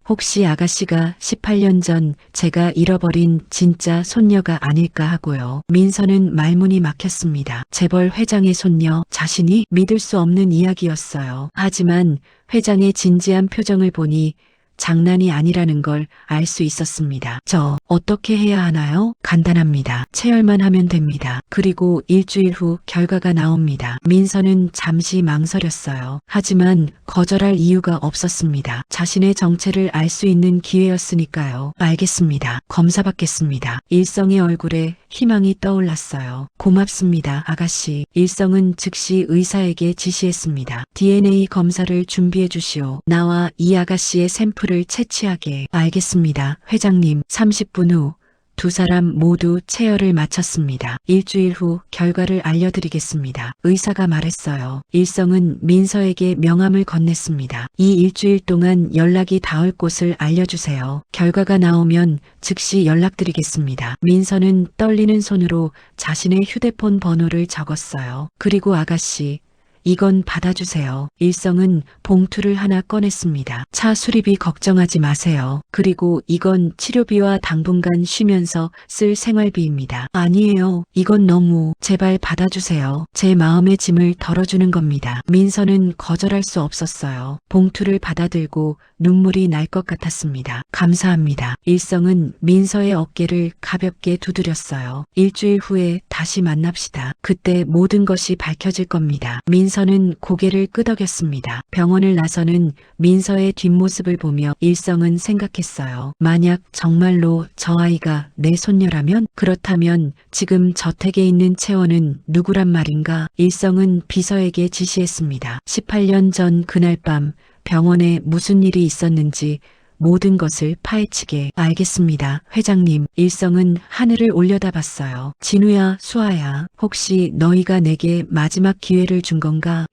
혹시 아가씨가 18년 전 제가 잃어버린 진짜 손녀가 아닐까 하고요. 민서는 말문이 막혔습니다. 재벌 회장의 손녀, 자신이 믿을 수 없는 이야기였어요. 하지만 회장의 진지한 표정을 보니 장난이 아니라는 걸 알 수 있었습니다. 저 어떻게 해야 하나요? 간단합니다. 체열만 하면 됩니다. 그리고 일주일 후 결과가 나옵니다. 민서는 잠시 망설였어요. 하지만 거절할 이유가 없었습니다. 자신의 정체를 알 수 있는 기회였으니까요. 알겠습니다. 검사 받겠습니다. 일성의 얼굴에 희망이 떠올랐어요. 고맙습니다, 아가씨. 일성은 즉시 의사에게 지시했습니다. DNA 검사를 준비해 주시오. 나와 이 아가씨의 샘플을 채취하게. 알겠습니다, 회장님. 30분 후 두 사람 모두 체열을 마쳤습니다. 일주일 후 결과를 알려드리겠습니다. 의사가 말했어요. 일성은 민서에게 명함을 건넸습니다. 이 일주일 동안 연락이 닿을 곳을 알려주세요. 결과가 나오면 즉시 연락드리겠습니다. 민서는 떨리는 손으로 자신의 휴대폰 번호를 적었어요. 그리고 아가씨, 이건 받아주세요. 일성은 봉투를 하나 꺼냈습니다. 차 수리비 걱정하지 마세요. 그리고 이건 치료비와 당분간 쉬면서 쓸 생활비입니다. 아니에요. 이건 너무... 제발 받아주세요. 제 마음의 짐을 덜어주는 겁니다. 민서는 거절할 수 없었어요. 봉투를 받아들고 눈물이 날 것 같았습니다. 감사합니다. 일성은 민서의 어깨를 가볍게 두드렸어요. 일주일 후에 다시 만납시다. 그때 모든 것이 밝혀질 겁니다. 민서는 고개를 끄덕였습니다. 병원을 나서는 민서의 뒷모습을 보며 일성은 생각했어요. 만약 정말로 저 아이가 내 손녀라면, 그렇다면 지금 저택에 있는 채원은 누구란 말인가? 일성은 비서에게 지시했습니다. 18년 전 그날 밤 병원에 무슨 일이 있었는지 모든 것을 파헤치게. 알겠습니다, 회장님. 일성은 하늘을 올려다봤어요. 진우야, 수아야, 혹시 너희가 내게 마지막 기회를 준 건가?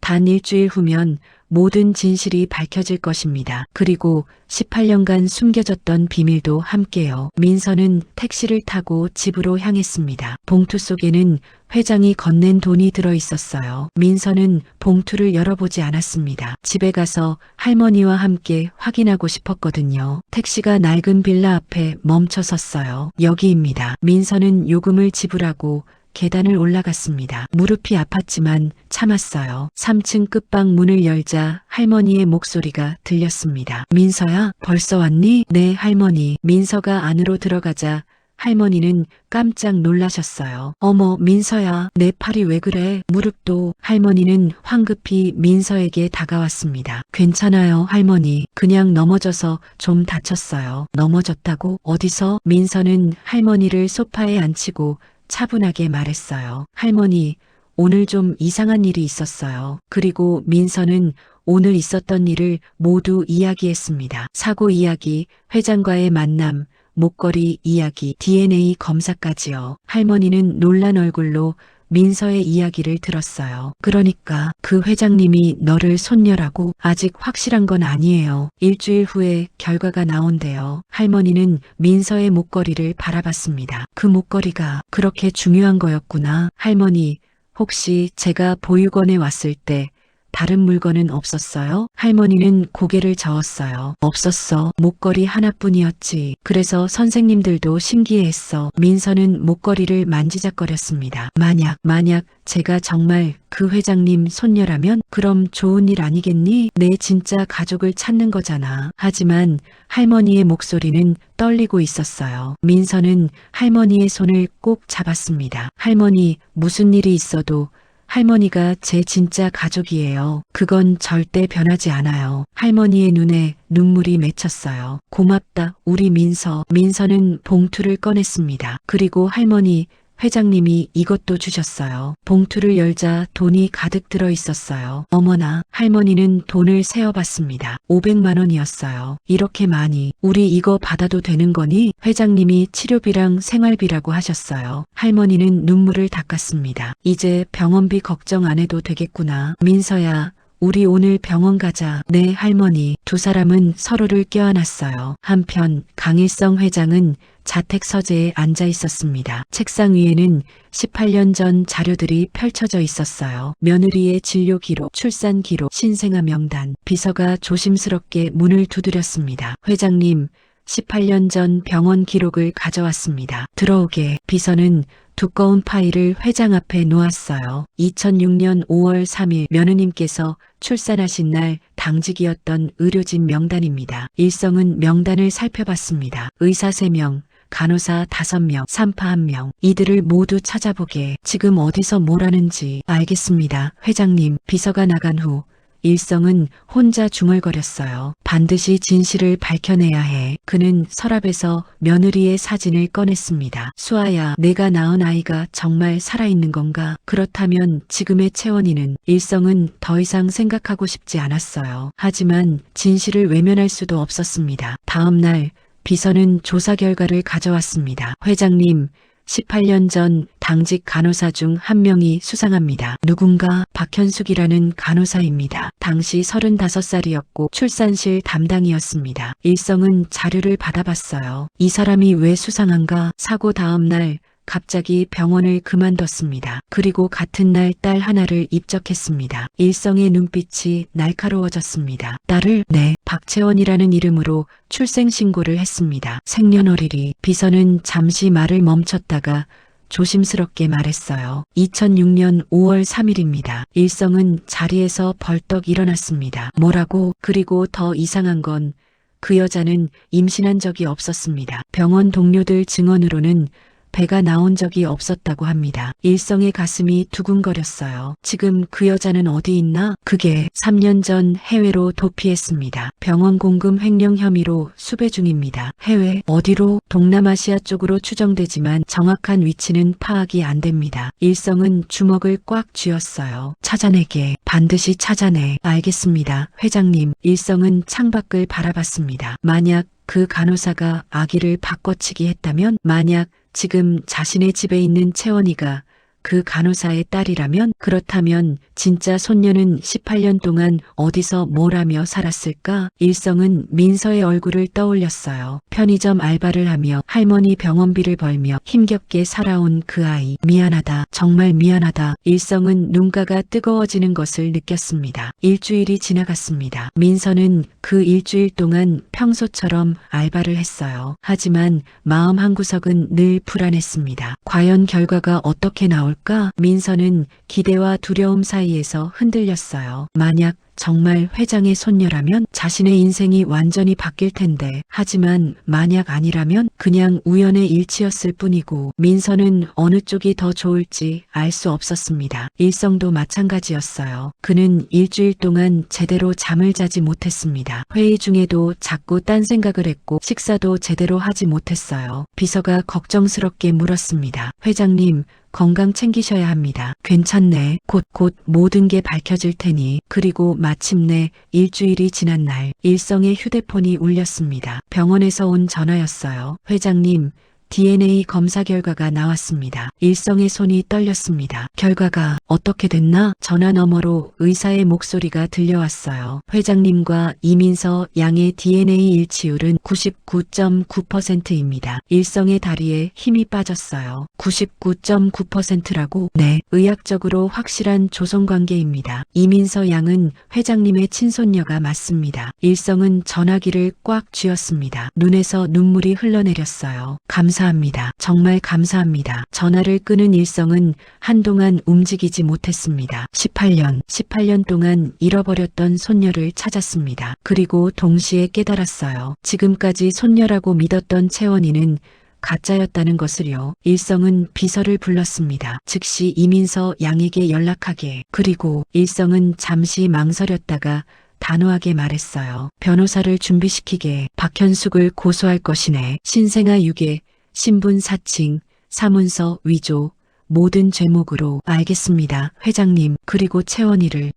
단 일주일 후면 모든 진실이 밝혀질 것입니다. 그리고 18년간 숨겨졌던 비밀도 함께요. 민서는 택시를 타고 집으로 향했습니다. 봉투 속에는 회장이 건넨 돈이 들어 있었어요. 민서는 봉투를 열어보지 않았습니다. 집에 가서 할머니와 함께 확인하고 싶었거든요. 택시가 낡은 빌라 앞에 멈춰 섰어요. 여기입니다. 민서는 요금을 지불하고 계단을 올라갔습니다. 무릎이 아팠지만 참았어요. 3층 끝방 문을 열자 할머니의 목소리가 들렸습니다. 민서야, 벌써 왔니? 네, 할머니. 민서가 안으로 들어가자 할머니는 깜짝 놀라셨어요. 어머, 민서야, 내 팔이 왜 그래? 무릎도. 할머니는 황급히 민서에게 다가왔습니다. 괜찮아요, 할머니. 그냥 넘어져서 좀 다쳤어요. 넘어졌다고? 어디서? 민서는 할머니를 소파에 앉히고 차분하게 말했어요. 할머니, 오늘 좀 이상한 일이 있었어요. 그리고 민서는 오늘 있었던 일을 모두 이야기했습니다. 사고 이야기, 회장과의 만남, 목걸이 이야기, DNA 검사까지요. 할머니는 놀란 얼굴로 민서의 이야기를 들었어요. 그러니까 그 회장님이 너를 손녀라고? 아직 확실한 건 아니에요. 일주일 후에 결과가 나온대요. 할머니는 민서의 목걸이를 바라봤습니다. 그 목걸이가 그렇게 중요한 거였구나. 할머니, 혹시 제가 보육원에 왔을 때 다른 물건은 없었어요? 할머니는 고개를 저었어요. 없었어. 목걸이 하나뿐이었지. 그래서 선생님들도 신기해했어. 민서는 목걸이를 만지작거렸습니다. 만약 제가 정말 그 회장님 손녀라면 그럼 좋은 일 아니겠니? 내 진짜 가족을 찾는 거잖아. 하지만 할머니의 목소리는 떨리고 있었어요. 민서는 할머니의 손을 꼭 잡았습니다. 할머니, 무슨 일이 있어도 할머니가 제 진짜 가족이에요. 그건 절대 변하지 않아요. 할머니의 눈에 눈물이 맺혔어요. 고맙다, 우리 민서. 민서는 봉투를 꺼냈습니다. 그리고 할머니, 회장님이 이것도 주셨어요. 봉투를 열자 돈이 가득 들어 있었어요. 어머나, 할머니는 돈을 세어봤습니다. 500만 원이었어요. 이렇게 많이. 우리 이거 받아도 되는 거니? 회장님이 치료비랑 생활비라고 하셨어요. 할머니는 눈물을 닦았습니다. 이제 병원비 걱정 안 해도 되겠구나. 민서야, 우리 오늘 병원 가자. 네, 할머니. 두 사람은 서로를 껴안았어요. 한편 강일성 회장은 자택 서재에 앉아 있었습니다. 책상 위에는 18년 전 자료들이 펼쳐져 있었어요. 며느리의 진료 기록, 출산 기록, 신생아 명단. 비서가 조심스럽게 문을 두드렸습니다. 회장님, 18년 전 병원 기록을 가져왔습니다. 들어오게. 비서는 두꺼운 파일을 회장 앞에 놓았어요. 2006년 5월 3일 며느님께서 출산하신 날 당직이었던 의료진 명단입니다. 일성은 명단을 살펴봤습니다. 의사 3명, 간호사 5명, 산파 1명. 이들을 모두 찾아보게. 지금 어디서 뭘 하는지. 알겠습니다, 회장님. 비서가 나간 후 일성은 혼자 중얼거렸어요. 반드시 진실을 밝혀내야 해. 그는 서랍에서 며느리의 사진을 꺼냈습니다. 수아야, 내가 낳은 아이가 정말 살아있는 건가? 그렇다면 지금의 채원이는? 일성은 더 이상 생각하고 싶지 않았어요. 하지만 진실을 외면할 수도 없었습니다. 다음 날 비서는 조사 결과를 가져왔습니다. 회장님, 18년 전 당직 간호사 중 1명이 수상합니다. 누군가? 박현숙이라는 간호사입니다. 당시 35살이었고 출산실 담당이었습니다. 일성은 자료를 받아봤어요. 이 사람이 왜 수상한가? 사고 다음 날 갑자기 병원을 그만뒀습니다. 그리고 같은 날 딸 하나를 입적했습니다. 일성의 눈빛이 날카로워졌습니다. 딸을? 네, 박채원이라는 이름으로 출생신고를 했습니다. 생년월일이. 비서는 잠시 말을 멈췄다가 조심스럽게 말했어요. 2006년 5월 3일입니다. 일성은 자리에서 벌떡 일어났습니다. 뭐라고? 그리고 더 이상한 건 그 여자는 임신한 적이 없었습니다. 병원 동료들 증언으로는 배가 나온 적이 없었다고 합니다. 일성의 가슴이 두근거렸어요. 지금 그 여자는 어디 있나? 그게 3년 전 해외로 도피했습니다. 병원 공금 횡령 혐의로 수배 중입니다. 해외? 어디로? 동남아시아 쪽으로 추정되지만 정확한 위치는 파악이 안 됩니다. 일성은 주먹을 꽉 쥐었어요. 찾아내게. 반드시 찾아내. 알겠습니다, 회장님. 일성은 창밖을 바라봤습니다. 만약 그 간호사가 아기를 바꿔치기 했다면? 만약 지금 자신의 집에 있는 채원이가 그 간호사의 딸이라면, 그렇다면 진짜 손녀는 18년 동안 어디서 뭘 하며 살았을까? 일성은 민서의 얼굴을 떠올렸어요. 편의점 알바를 하며 할머니 병원비를 벌며 힘겹게 살아온 그 아이. 미안하다. 정말 미안하다. 일성은 눈가가 뜨거워지는 것을 느꼈습니다. 일주일이 지나갔습니다. 민서는 그 일주일 동안 평소처럼 알바를 했어요. 하지만 마음 한구석은 늘 불안했습니다. 과연 결과가 어떻게 나올까? 민서는 기대와 두려움 사이에서 흔들렸어요. 만약 정말 회장의 손녀라면 자신의 인생이 완전히 바뀔 텐데, 하지만 만약 아니라면 그냥 우연의 일치였을 뿐이고, 민서는 어느 쪽이 더 좋을지 알 수 없었습니다. 일성도 마찬가지였어요. 그는 일주일 동안 제대로 잠을 자지 못했습니다. 회의 중에도 자꾸 딴 생각을 했고 식사도 제대로 하지 못했어요. 비서가 걱정스럽게 물었습니다. 회장님, 건강 챙기셔야 합니다. 괜찮네. 곧 모든 게 밝혀질 테니. 그리고 마침내 일주일이 지난 날, 일성의 휴대폰이 울렸습니다. 병원에서 온 전화였어요. 회장님, DNA 검사 결과가 나왔습니다. 일성의 손이 떨렸습니다. 결과가 어떻게 됐나? 전화 너머로 의사의 목소리가 들려왔어요. 회장님과 이민서 양의 DNA 일치율은 99.9%입니다. 일성의 다리에 힘이 빠졌어요. 99.9%라고? 네, 의학적으로 확실한 조성관계입니다. 이민서 양은 회장님의 친손녀가 맞습니다. 일성은 전화기를 꽉 쥐었습니다. 눈에서 눈물이 흘러내렸어요. 감사합니다. 정말 감사합니다. 전화를 끄는 일성은 한동안 움직이지 못했습니다. 18년 동안 잃어버렸던 손녀를 찾았습니다. 그리고 동시에 깨달았어요. 지금까지 손녀라고 믿었던 채원이는 가짜였다는 것을요. 일성은 비서를 불렀습니다. 즉시 이민서 양에게 연락하게. 그리고 일성은 잠시 망설였다가 단호하게 말했어요. 변호사를 준비시키게. 박현숙을 고소할 것이네. 신생아 유괴, 신분 사칭, 사문서 위조, 모든 죄목으로. 알겠습니다, 회장님. 그리고 채원이를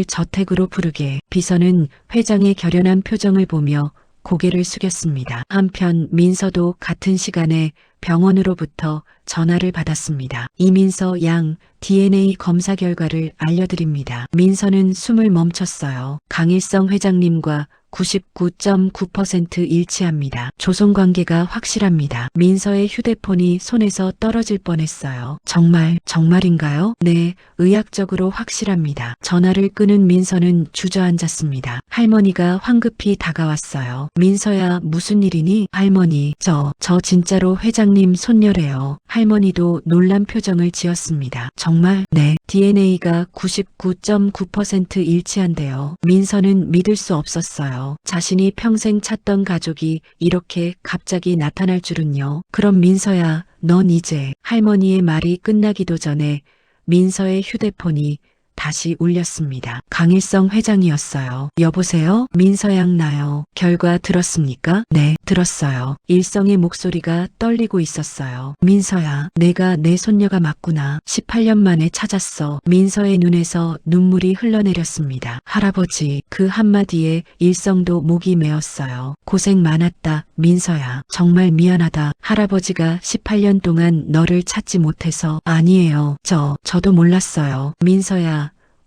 저택으로 부르게. 비서는 회장의 결연한 표정을 보며 고개를 숙였습니다. 한편 민서도 같은 시간에 병원으로부터 전화를 받았습니다. 이민서 양 DNA 검사 결과를 알려드립니다. 민서는 숨을 멈췄어요. 강일성 회장님과 99.9% 일치합니다. 조성관계가 확실합니다. 민서의 휴대폰이 손에서 떨어질 뻔했어요. 정말인가요? 네, 의학적으로 확실합니다. 전화를 끄는 민서는 주저앉았습니다. 할머니가 황급히 다가왔어요. 민서야, 무슨 일이니? 할머니, 저 진짜로 회장님 손녀래요. 할머니도 놀란 표정을 지었습니다. 정말? 네, DNA가 99.9% 일치한대요. 민서는 믿을 수 없었어요. 자신이 평생 찾던 가족이 이렇게 갑자기 나타날 줄은요. 그럼 민서야, 넌 이제. 할머니의 말이 끝나기도 전에 민서의 휴대폰이 다시 울렸습니다. 강일성 회장이었어요. 여보세요? 민서양 나요. 결과 들었습니까? 네, 들었어요. 일성의 목소리가 떨리고 있었어요. 민서야, 내가 내 손녀가 맞구나. 18년 만에 찾았어. 민서의 눈에서 눈물이 흘러내렸습니다. 할아버지, 그 한마디에 일성도 목이 메었어요. 고생 많았다, 민서야. 정말 미안하다. 할아버지가 18년 동안 너를 찾지 못해서. 아니에요. 저도 몰랐어요. 민서야,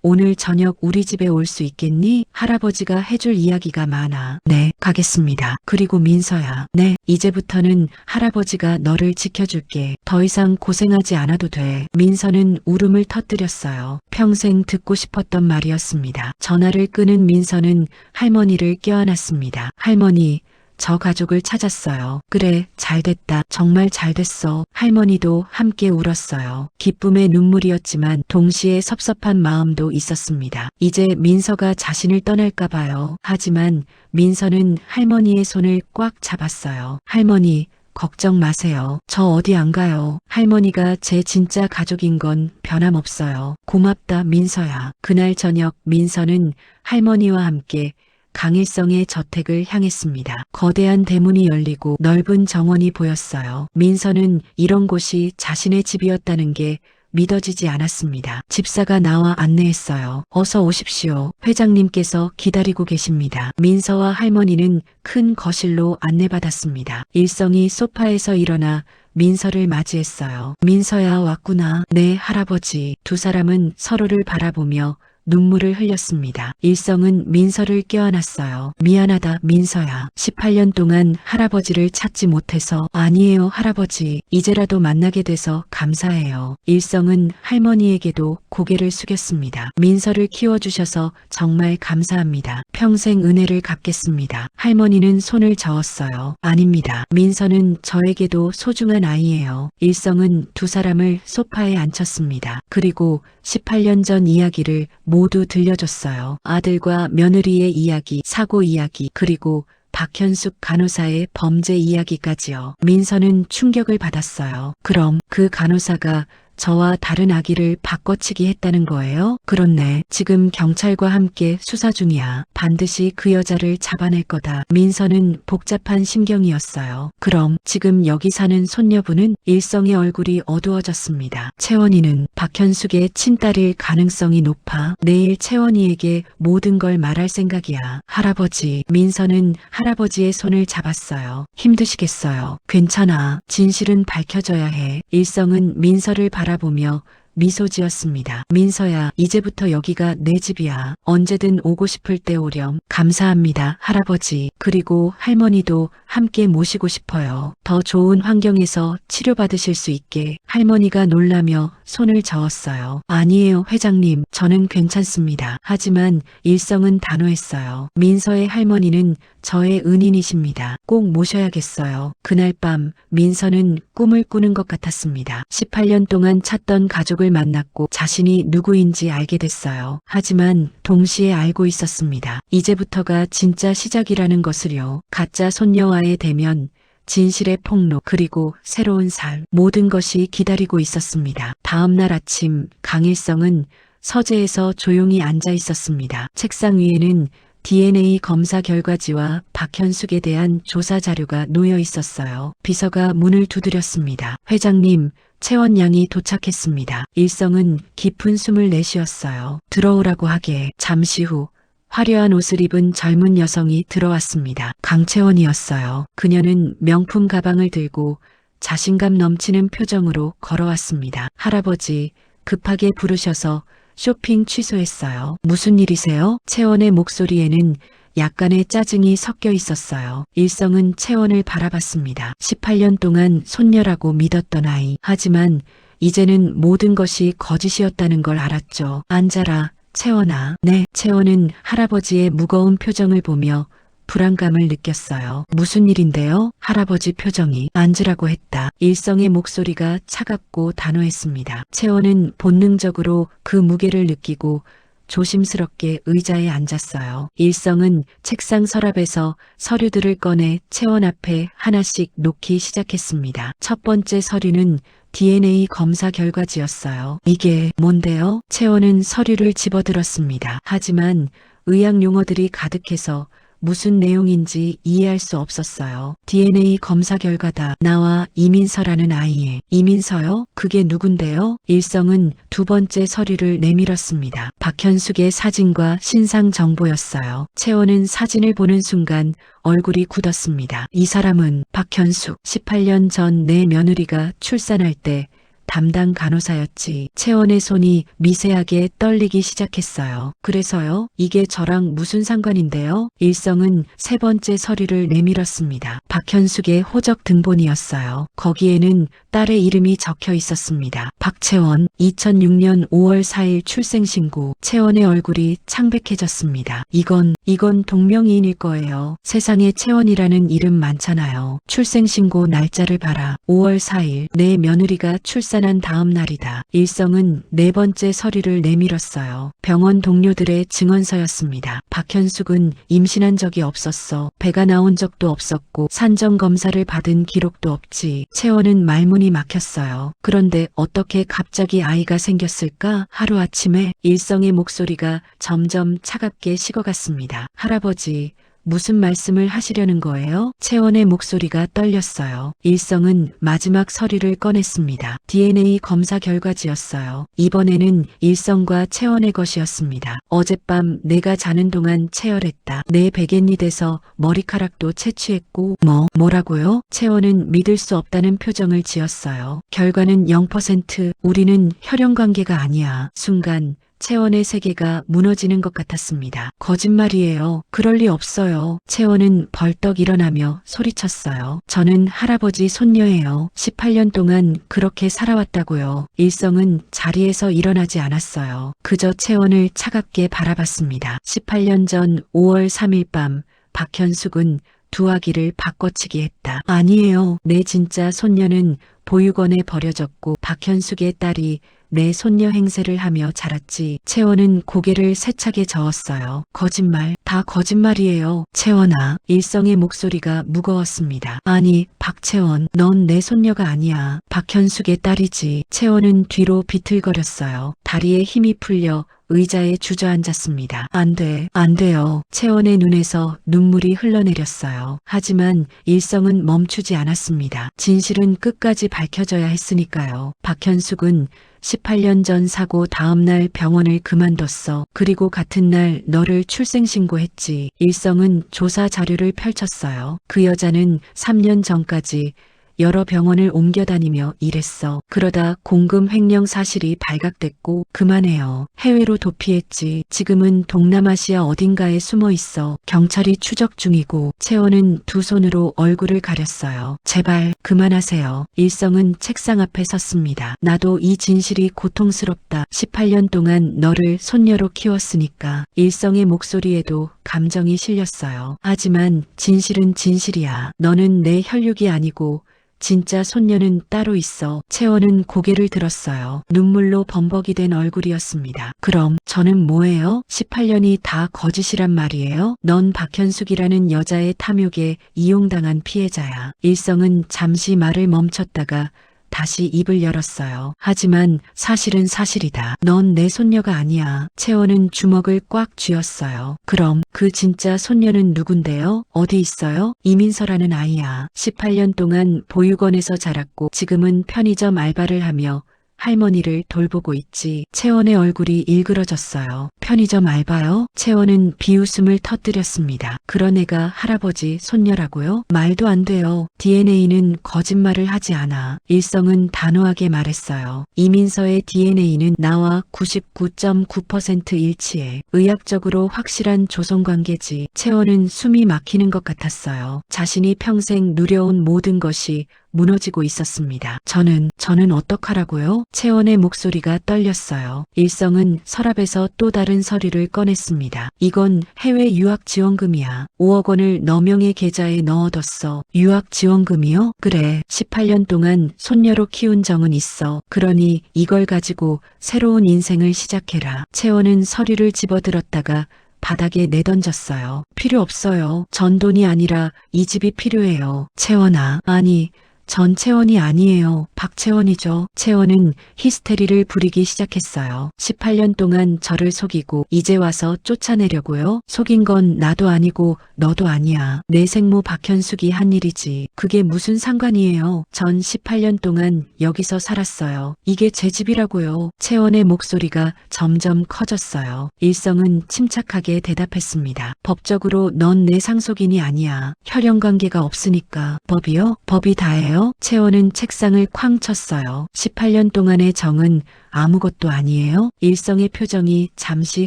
오늘 저녁 우리 집에 올 수 있겠니? 할아버지가 해줄 이야기가 많아. 네, 가겠습니다. 그리고 민서야, 네, 이제부터는 할아버지가 너를 지켜줄게. 더 이상 고생하지 않아도 돼. 민서는 울음을 터뜨렸어요. 평생 듣고 싶었던 말이었습니다. 전화를 끄는 민서는 할머니를 껴안았습니다. 할머니, 저 가족을 찾았어요. 그래, 잘됐다. 정말 잘됐어. 할머니도 함께 울었어요. 기쁨의 눈물이었지만 동시에 섭섭한 마음도 있었습니다. 이제 민서가 자신을 떠날까 봐요. 하지만 민서는 할머니의 손을 꽉 잡았어요. 할머니, 걱정 마세요. 저 어디 안 가요. 할머니가 제 진짜 가족인 건 변함없어요. 고맙다, 민서야. 그날 저녁 민서는 할머니와 함께 강일성의 저택을 향했습니다. 거대한 대문이 열리고 넓은 정원이 보였어요. 민서는 이런 곳이 자신의 집이었다는 게 믿어지지 않았습니다. 집사가 나와 안내했어요. 어서 오십시오. 회장님께서 기다리고 계십니다. 민서와 할머니는 큰 거실로 안내받았습니다. 일성이 소파에서 일어나 민서를 맞이했어요. 민서야, 왔구나. 네, 할아버지. 두 사람은 서로를 바라보며 눈물을 흘렸습니다. 일성은 민서를 껴안았어요. 미안하다, 민서야. 18년 동안 할아버지를 찾지 못해서. 아니에요, 할아버지. 이제라도 만나게 돼서 감사해요. 일성은 할머니에게도 고개를 숙였습니다. 민서를 키워주셔서 정말 감사합니다. 평생 은혜를 갚겠습니다. 할머니는 손을 저었어요. 아닙니다. 민서는 저에게도 소중한 아이예요. 일성은 두 사람을 소파에 앉혔습니다. 그리고 18년 전 이야기를 모두 들려줬어요. 아들과 며느리의 이야기, 사고 이야기, 그리고 박현숙 간호사의 범죄 이야기까지요. 민서는 충격을 받았어요. 그럼 그 간호사가 저와 다른 아기를 바꿔치기 했다는 거예요? 그렇네. 지금 경찰과 함께 수사 중이야. 반드시 그 여자를 잡아낼 거다. 민서는 복잡한 심경이었어요. 그럼 지금 여기 사는 손녀분은? 일성의 얼굴이 어두워졌습니다. 채원이는 박현숙의 친딸일 가능성이 높아. 내일 채원이에게 모든 걸 말할 생각이야. 할아버지. 민서는 할아버지의 손을 잡았어요. 힘드시겠어요. 괜찮아. 진실은 밝혀져야 해. 일성은 민서를 바라보며 미소 지었습니다. 민서야, 이제부터 여기가 내 집이야. 언제든 오고 싶을 때 오렴. 감사합니다, 할아버지. 그리고 할머니도 함께 모시고 싶어요. 더 좋은 환경에서 치료받으실 수 있게. 할머니가 놀라며 손을 저었어요. 아니에요, 회장님. 저는 괜찮습니다. 하지만 일성은 단호했어요. 민서의 할머니는 저의 은인이십니다. 꼭 모셔야겠어요. 그날 밤 민서는 꿈을 꾸는 것 같았습니다. 18년 동안 찾던 가족을 만났고 자신이 누구인지 알게 됐어요. 하지만 동시에 알고 있었습니다. 이제부터가 진짜 시작이라는 것을요. 가짜 손녀와의 대면, 진실의 폭로, 그리고 새로운 삶, 모든 것이 기다리고 있었습니다. 다음 날 아침 강일성은 서재에서 조용히 앉아 있었습니다. 책상 위에는 DNA 검사 결과지와 박현숙에 대한 조사 자료가 놓여 있었어요. 비서가 문을 두드렸습니다. 회장님, 채원 양이 도착했습니다. 일성은 깊은 숨을 내쉬었어요. 들어오라고 하게. 잠시 후 화려한 옷을 입은 젊은 여성이 들어왔습니다. 강채원이었어요. 그녀는 명품 가방을 들고 자신감 넘치는 표정으로 걸어왔습니다. 할아버지, 급하게 부르셔서 쇼핑 취소했어요. 무슨 일이세요? 채원의 목소리에는 약간의 짜증이 섞여 있었어요. 일성은 채원을 바라봤습니다. 18년 동안 손녀라고 믿었던 아이. 하지만 이제는 모든 것이 거짓이었다는 걸 알았죠. 앉아라, 채원아. 네. 채원은 할아버지의 무거운 표정을 보며 불안감을 느꼈어요. 무슨 일인데요? 할아버지 표정이. 앉으라고 했다. 일성의 목소리가 차갑고 단호했습니다. 채원은 본능적으로 그 무게를 느끼고 조심스럽게 의자에 앉았어요. 일성은 책상 서랍에서 서류들을 꺼내 채원 앞에 하나씩 놓기 시작했습니다. 첫 번째 서류는 DNA 검사 결과지였어요. 이게 뭔데요? 채원은 서류를 집어들었습니다. 하지만 의학 용어들이 가득해서 무슨 내용인지 이해할 수 없었어요. DNA 검사 결과다. 나와 이민서라는 아이의. 이민서요? 그게 누군데요? 일성은 두 번째 서류를 내밀었습니다. 박현숙의 사진과 신상 정보였어요. 채원은 사진을 보는 순간 얼굴이 굳었습니다. 이 사람은 박현숙. 18년 전 내 며느리가 출산할 때 담당 간호사였지. 채원의 손이 미세하게 떨리기 시작했어요. 그래서요? 이게 저랑 무슨 상관인데요? 일성은 세 번째 서류를 내밀었습니다. 박현숙의 호적 등본이었어요. 거기에는 딸의 이름이 적혀 있었습니다. 박채원, 2006년 5월 4일 출생신고. 채원의 얼굴이 창백해졌습니다. 이건 동명이인일 거예요. 세상에 채원이라는 이름 많잖아요. 출생신고 날짜를 봐라. 5월 4일, 내 며느리가 출산한 다음 날이다. 일성은 네 번째 서류를 내밀었어요. 병원 동료들의 증언서였습니다. 박현숙은 임신한 적이 없었어. 배가 나온 적도 없었고 산정검사를 받은 기록도 없지. 채원은 말문이 막혔어요. 그런데 어떻게 갑자기 아이가 생겼을까? 하루아침에 일성의 목소리가 점점 차갑게 식어갔습니다. 할아버지, 무슨 말씀을 하시려는 거예요? 채원의 목소리가 떨렸어요. 일성은 마지막 서류를 꺼냈습니다. DNA 검사 결과지였어요. 이번에는 일성과 채원의 것이었습니다. 어젯밤 내가 자는 동안 체열했다. 내 베갯니 돼서 머리카락도 채취했고 뭐라고요? 채원은 믿을 수 없다는 표정을 지었어요. 결과는 0%. 우리는 혈연관계가 아니야. 순간 채원의 세계가 무너지는 것 같았습니다. 거짓말이에요. 그럴 리 없어요. 채원은 벌떡 일어나며 소리쳤어요. 저는 할아버지 손녀예요. 18년 동안 그렇게 살아왔다고요. 일성은 자리에서 일어나지 않았어요. 그저 채원을 차갑게 바라봤습니다. 18년 전 5월 3일 밤 박현숙은 두 아기를 바꿔치기 했다. 아니에요. 내 진짜 손녀는 보육원에 버려졌고 박현숙의 딸이 내 손녀 행세를 하며 자랐지. 채원은 고개를 세차게 저었어요. 거짓말, 다 거짓말이에요. 채원아, 일성의 목소리가 무거웠습니다. 아니, 박채원, 넌 내 손녀가 아니야. 박현숙의 딸이지. 채원은 뒤로 비틀거렸어요. 다리에 힘이 풀려 의자에 주저앉았습니다. 안 돼요. 채원의 눈에서 눈물이 흘러내렸어요. 하지만 일성은 멈추지 않았습니다. 진실은 끝까지 밝혀져야 했으니까요. 박현숙은 18년 전 사고 다음 날 병원을 그만뒀어. 그리고 같은 날 너를 출생신고했지. 일성은 조사 자료를 펼쳤어요. 그 여자는 3년 전까지 여러 병원을 옮겨다니며 일했어. 그러다 공금 횡령 사실이 발각됐고 그만해요. 해외로 도피했지. 지금은 동남아시아 어딘가에 숨어 있어. 경찰이 추적 중이고. 채원은 두 손으로 얼굴을 가렸어요. 제발 그만하세요. 일성은 책상 앞에 섰습니다. 나도 이 진실이 고통스럽다. 18년 동안 너를 손녀로 키웠으니까. 일성의 목소리에도 감정이 실렸어요. 하지만 진실은 진실이야. 너는 내 혈육이 아니고 진짜 손녀는 따로 있어. 채원은 고개를 들었어요. 눈물로 범벅이 된 얼굴이었습니다. 그럼 저는 뭐예요? 18년이 다 거짓이란 말이에요? 넌 박현숙이라는 여자의 탐욕에 이용당한 피해자야. 일성은 잠시 말을 멈췄다가 다시 입을 열었어요. 하지만 사실은 사실이다. 넌 내 손녀가 아니야. 채원은 주먹을 꽉 쥐었어요. 그럼 그 진짜 손녀는 누군데요? 어디 있어요? 이민서라는 아이야. 18년 동안 보육원에서 자랐고 지금은 편의점 알바를 하며 할머니를 돌보고 있지. 채원의 얼굴이 일그러졌어요. 편의점 알바요? 채원은 비웃음을 터뜨렸습니다. 그런 애가 할아버지 손녀라고요? 말도 안 돼요. DNA는 거짓말을 하지 않아. 일성은 단호하게 말했어요. 이민서의 DNA는 나와 99.9% 일치해. 의학적으로 확실한 조성관계지. 채원은 숨이 막히는 것 같았어요. 자신이 평생 누려온 모든 것이 무너지고 있었습니다. 저는 어떡하라고요? 채원의 목소리가 떨렸어요. 일성은 서랍에서 또 다른 서류를 꺼냈습니다. 이건 해외 유학 지원금이야. 5억 원을 너 명의 계좌에 넣어뒀어. 유학 지원금이요? 그래. 18년 동안 손녀로 키운 정은 있어. 그러니 이걸 가지고 새로운 인생을 시작해라. 채원은 서류를 집어들었다가 바닥에 내던졌어요. 필요 없어요. 전 돈이 아니라 이 집이 필요해요. 채원아. 아니, 전 채원이 아니에요. 박채원이죠. 채원은 히스테리를 부리기 시작했어요. 18년 동안 저를 속이고 이제 와서 쫓아내려고요? 속인 건 나도 아니고 너도 아니야. 내 생모 박현숙이 한 일이지. 그게 무슨 상관이에요. 전 18년 동안 여기서 살았어요. 이게 제 집이라고요. 채원의 목소리가 점점 커졌어요. 일성은 침착하게 대답했습니다. 법적으로 넌 내 상속인이 아니야. 혈연관계가 없으니까. 법이요? 법이 다예요. 채원은 책상을 쾅 쳤어요. 18년 동안의 정은 아무것도 아니에요? 일성의 표정이 잠시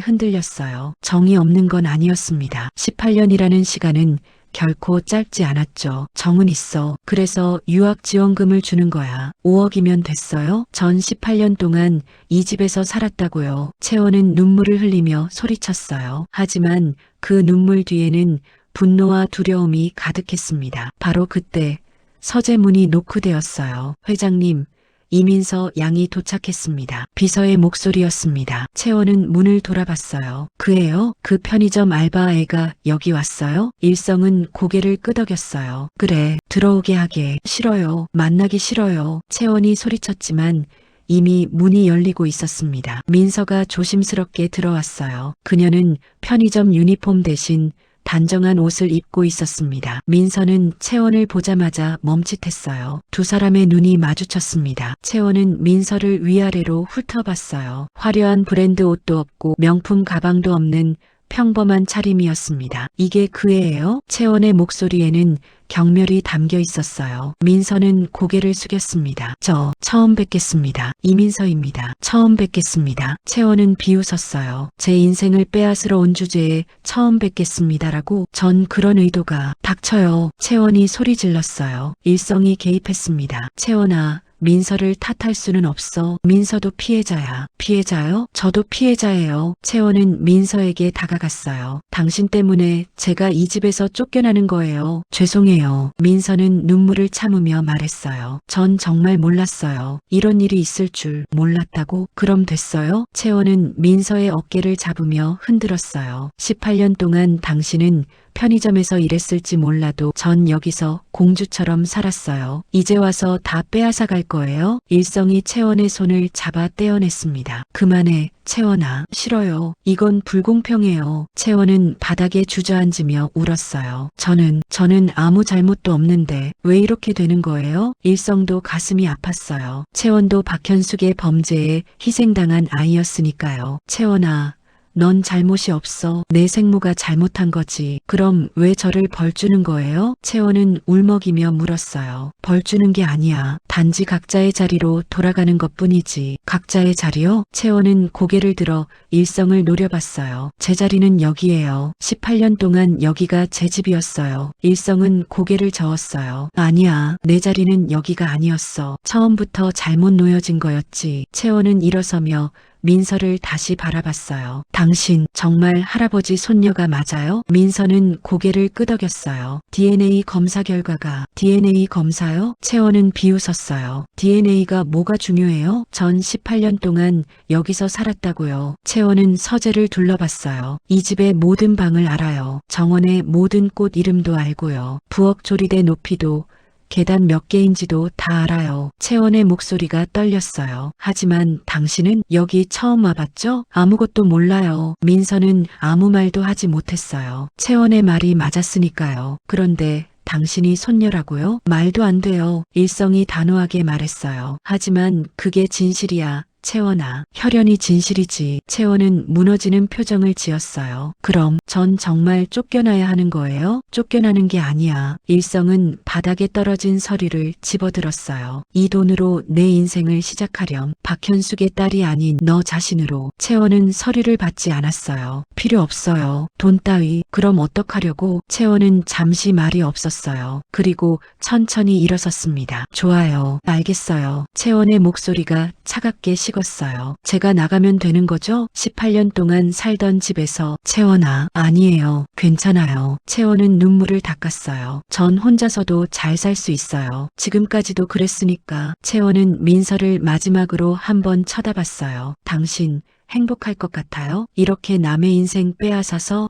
흔들렸어요. 정이 없는 건 아니었습니다. 18년이라는 시간은 결코 짧지 않았죠. 정은 있어. 그래서 유학 지원금을 주는 거야. 5억이면 됐어요? 전 18년 동안 이 집에서 살았다고요. 채원은 눈물을 흘리며 소리쳤어요. 하지만 그 눈물 뒤에는 분노와 두려움이 가득했습니다. 바로 그때 서재문이 노크되었어요. 회장님, 이민서 양이 도착했습니다. 비서의 목소리였습니다. 채원은 문을 돌아봤어요. 그애요? 그 편의점 알바 애가 여기 왔어요? 일성은 고개를 끄덕였어요. 그래, 들어오게 하게. 싫어요. 만나기 싫어요. 채원이 소리쳤지만 이미 문이 열리고 있었습니다. 민서가 조심스럽게 들어왔어요. 그녀는 편의점 유니폼 대신 단정한 옷을 입고 있었습니다. 민서는 채원을 보자마자 멈칫했어요. 두 사람의 눈이 마주쳤습니다. 채원은 민서를 위아래로 훑어봤어요. 화려한 브랜드 옷도 없고 명품 가방도 없는 평범한 차림이었습니다. 이게 그 애예요? 채원의 목소리에는 경멸이 담겨 있었어요. 민서는 고개를 숙였습니다. 저 처음 뵙겠습니다. 이민서입니다. 처음 뵙겠습니다. 채원은 비웃었어요. 제 인생을 빼앗으러 온 주제에 처음 뵙겠습니다라고. 전 그런 의도가. 닥쳐요. 채원이 소리 질렀어요. 일성이 개입했습니다. 채원아, 민서를 탓할 수는 없어. 민서도 피해자야. 피해자요? 저도 피해자예요. 채원은 민서에게 다가갔어요. 당신 때문에 제가 이 집에서 쫓겨나는 거예요. 죄송해요. 민서는 눈물을 참으며 말했어요. 전 정말 몰랐어요. 이런 일이 있을 줄 몰랐다고? 그럼 됐어요? 채원은 민서의 어깨를 잡으며 흔들었어요. 18년 동안 당신은 편의점에서 일했을지 몰라도 전 여기서 공주처럼 살았어요. 이제 와서 다 빼앗아 갈 거예요? 일성이 채원의 손을 잡아 떼어냈습니다. 그만해, 채원아. 싫어요. 이건 불공평해요. 채원은 바닥에 주저앉으며 울었어요. 저는 아무 잘못도 없는데 왜 이렇게 되는 거예요? 일성도 가슴이 아팠어요. 채원도 박현숙의 범죄에 희생당한 아이였으니까요. 채원아, 넌 잘못이 없어. 내 생모가 잘못한 거지. 그럼 왜 저를 벌 주는 거예요? 채원은 울먹이며 물었어요. 벌 주는 게 아니야. 단지 각자의 자리로 돌아가는 것뿐이지. 각자의 자리요? 채원은 고개를 들어 일성을 노려봤어요. 제 자리는 여기예요. 18년 동안 여기가 제 집이었어요. 일성은 고개를 저었어요. 아니야. 내 자리는 여기가 아니었어. 처음부터 잘못 놓여진 거였지. 채원은 일어서며 민서를 다시 바라봤어요. 당신 정말 할아버지 손녀가 맞아요? 민서는 고개를 끄덕였어요. DNA 검사 결과가. DNA 검사요? 채원은 비웃었어요. DNA가 뭐가 중요해요? 전 18년 동안 여기서 살았다고요. 채원은 서재를 둘러봤어요. 이 집의 모든 방을 알아요. 정원의 모든 꽃 이름도 알고요. 부엌 조리대 높이도 계단 몇 개인지도 다 알아요. 채원의 목소리가 떨렸어요. 하지만 당신은 여기 처음 와봤죠? 아무것도 몰라요. 민서는 아무 말도 하지 못했어요. 채원의 말이 맞았으니까요. 그런데 당신이 손녀라고요? 말도 안 돼요. 일성이 단호하게 말했어요. 하지만 그게 진실이야. 채원아, 혈연이 진실이지. 채원은 무너지는 표정을 지었어요. 그럼 전 정말 쫓겨나야 하는 거예요? 쫓겨나는 게 아니야. 일성은 바닥에 떨어진 서류를 집어들었어요. 이 돈으로 내 인생을 시작하렴. 박현숙의 딸이 아닌 너 자신으로. 채원은 서류를 받지 않았어요. 필요 없어요. 돈 따위. 그럼 어떡하려고? 채원은 잠시 말이 없었어요. 그리고 천천히 일어섰습니다. 좋아요. 알겠어요. 채원의 목소리가 차갑게 식었어요. 제가 나가면 되는 거죠? 18년 동안 살던 집에서. 채원아, 아니에요. 괜찮아요. 채원은 눈물을 닦았어요. 전 혼자서도 잘 살 수 있어요. 지금까지도 그랬으니까. 채원은 민서를 마지막으로 한번 쳐다봤어요. 당신 행복할 것 같아요? 이렇게 남의 인생 빼앗아서.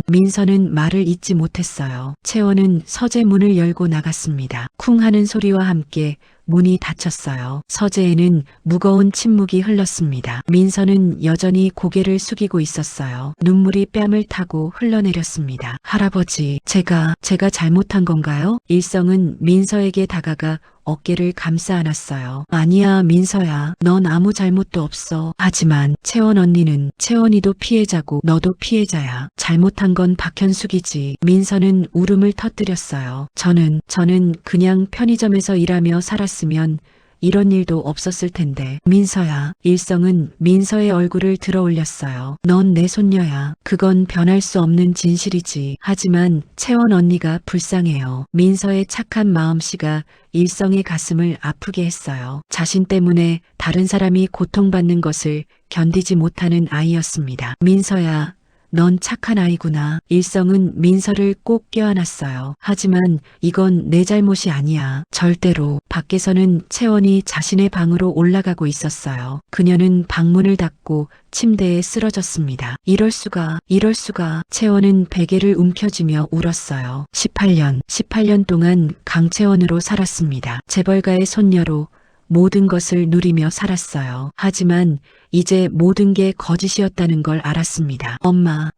민서는 말을 잇지 못했어요. 채원은 서재 문을 열고 나갔습니다. 쿵 하는 소리와 함께 문이 닫혔어요. 서재에는 무거운 침묵이 흘렀습니다. 민서는 여전히 고개를 숙이고 있었어요. 눈물이 뺨을 타고 흘러내렸습니다. 할아버지, 제가 잘못한 건가요? 일성은 민서에게 다가가 어깨를 감싸 안았어요. 아니야, 민서야. 넌 아무 잘못도 없어. 하지만 채원 언니는. 채원이도 피해자고 너도 피해자야. 잘못한 건 박현숙이지. 민서는 울음을 터뜨렸어요. 저는 그냥 편의점에서 일하며 살았으면 이런 일도 없었을 텐데. 민서야. 일성은 민서의 얼굴을 들어 올렸어요. 넌 내 손녀야. 그건 변할 수 없는 진실이지. 하지만 채원 언니가 불쌍해요. 민서의 착한 마음씨가 일성의 가슴을 아프게 했어요. 자신 때문에 다른 사람이 고통받는 것을 견디지 못하는 아이였습니다. 민서야. 넌 착한 아이구나. 일성은 민서를 꼭 껴안았어요. 하지만 이건 내 잘못이 아니야. 절대로. 밖에서는 채원이 자신의 방으로 올라가고 있었어요. 그녀는 방문을 닫고 침대에 쓰러졌습니다. 이럴 수가. 채원은 베개를 움켜쥐며 울었어요. 18년 동안 강채원으로 살았습니다. 재벌가의 손녀로 모든 것을 누리며 살았어요. 하지만 이제 모든 게 거짓이었다는 걸 알았습니다.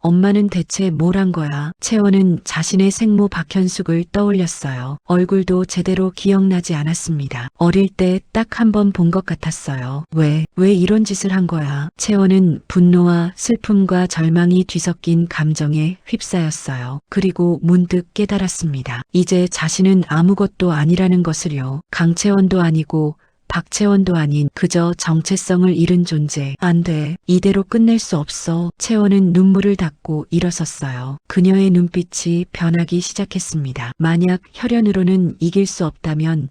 엄마는 대체 뭘 한 거야? 채원은 자신의 생모 박현숙을 떠올렸어요. 얼굴도 제대로 기억나지 않았습니다. 어릴 때 딱 한 번 본 것 같았어요. 왜 이런 짓을 한 거야? 채원은 분노와 슬픔과 절망이 뒤섞인 감정에 휩싸였어요. 그리고 문득 깨달았습니다. 이제 자신은 아무것도 아니라는 것을요. 강채원도 아니고 박채원도 아닌 그저 정체성을 잃은 존재. 안 돼. 이대로 끝낼 수 없어. 채원은 눈물을 닦고 일어섰어요. 그녀의 눈빛이 변하기 시작했습니다. 만약 혈연으로는 이길 수 없다면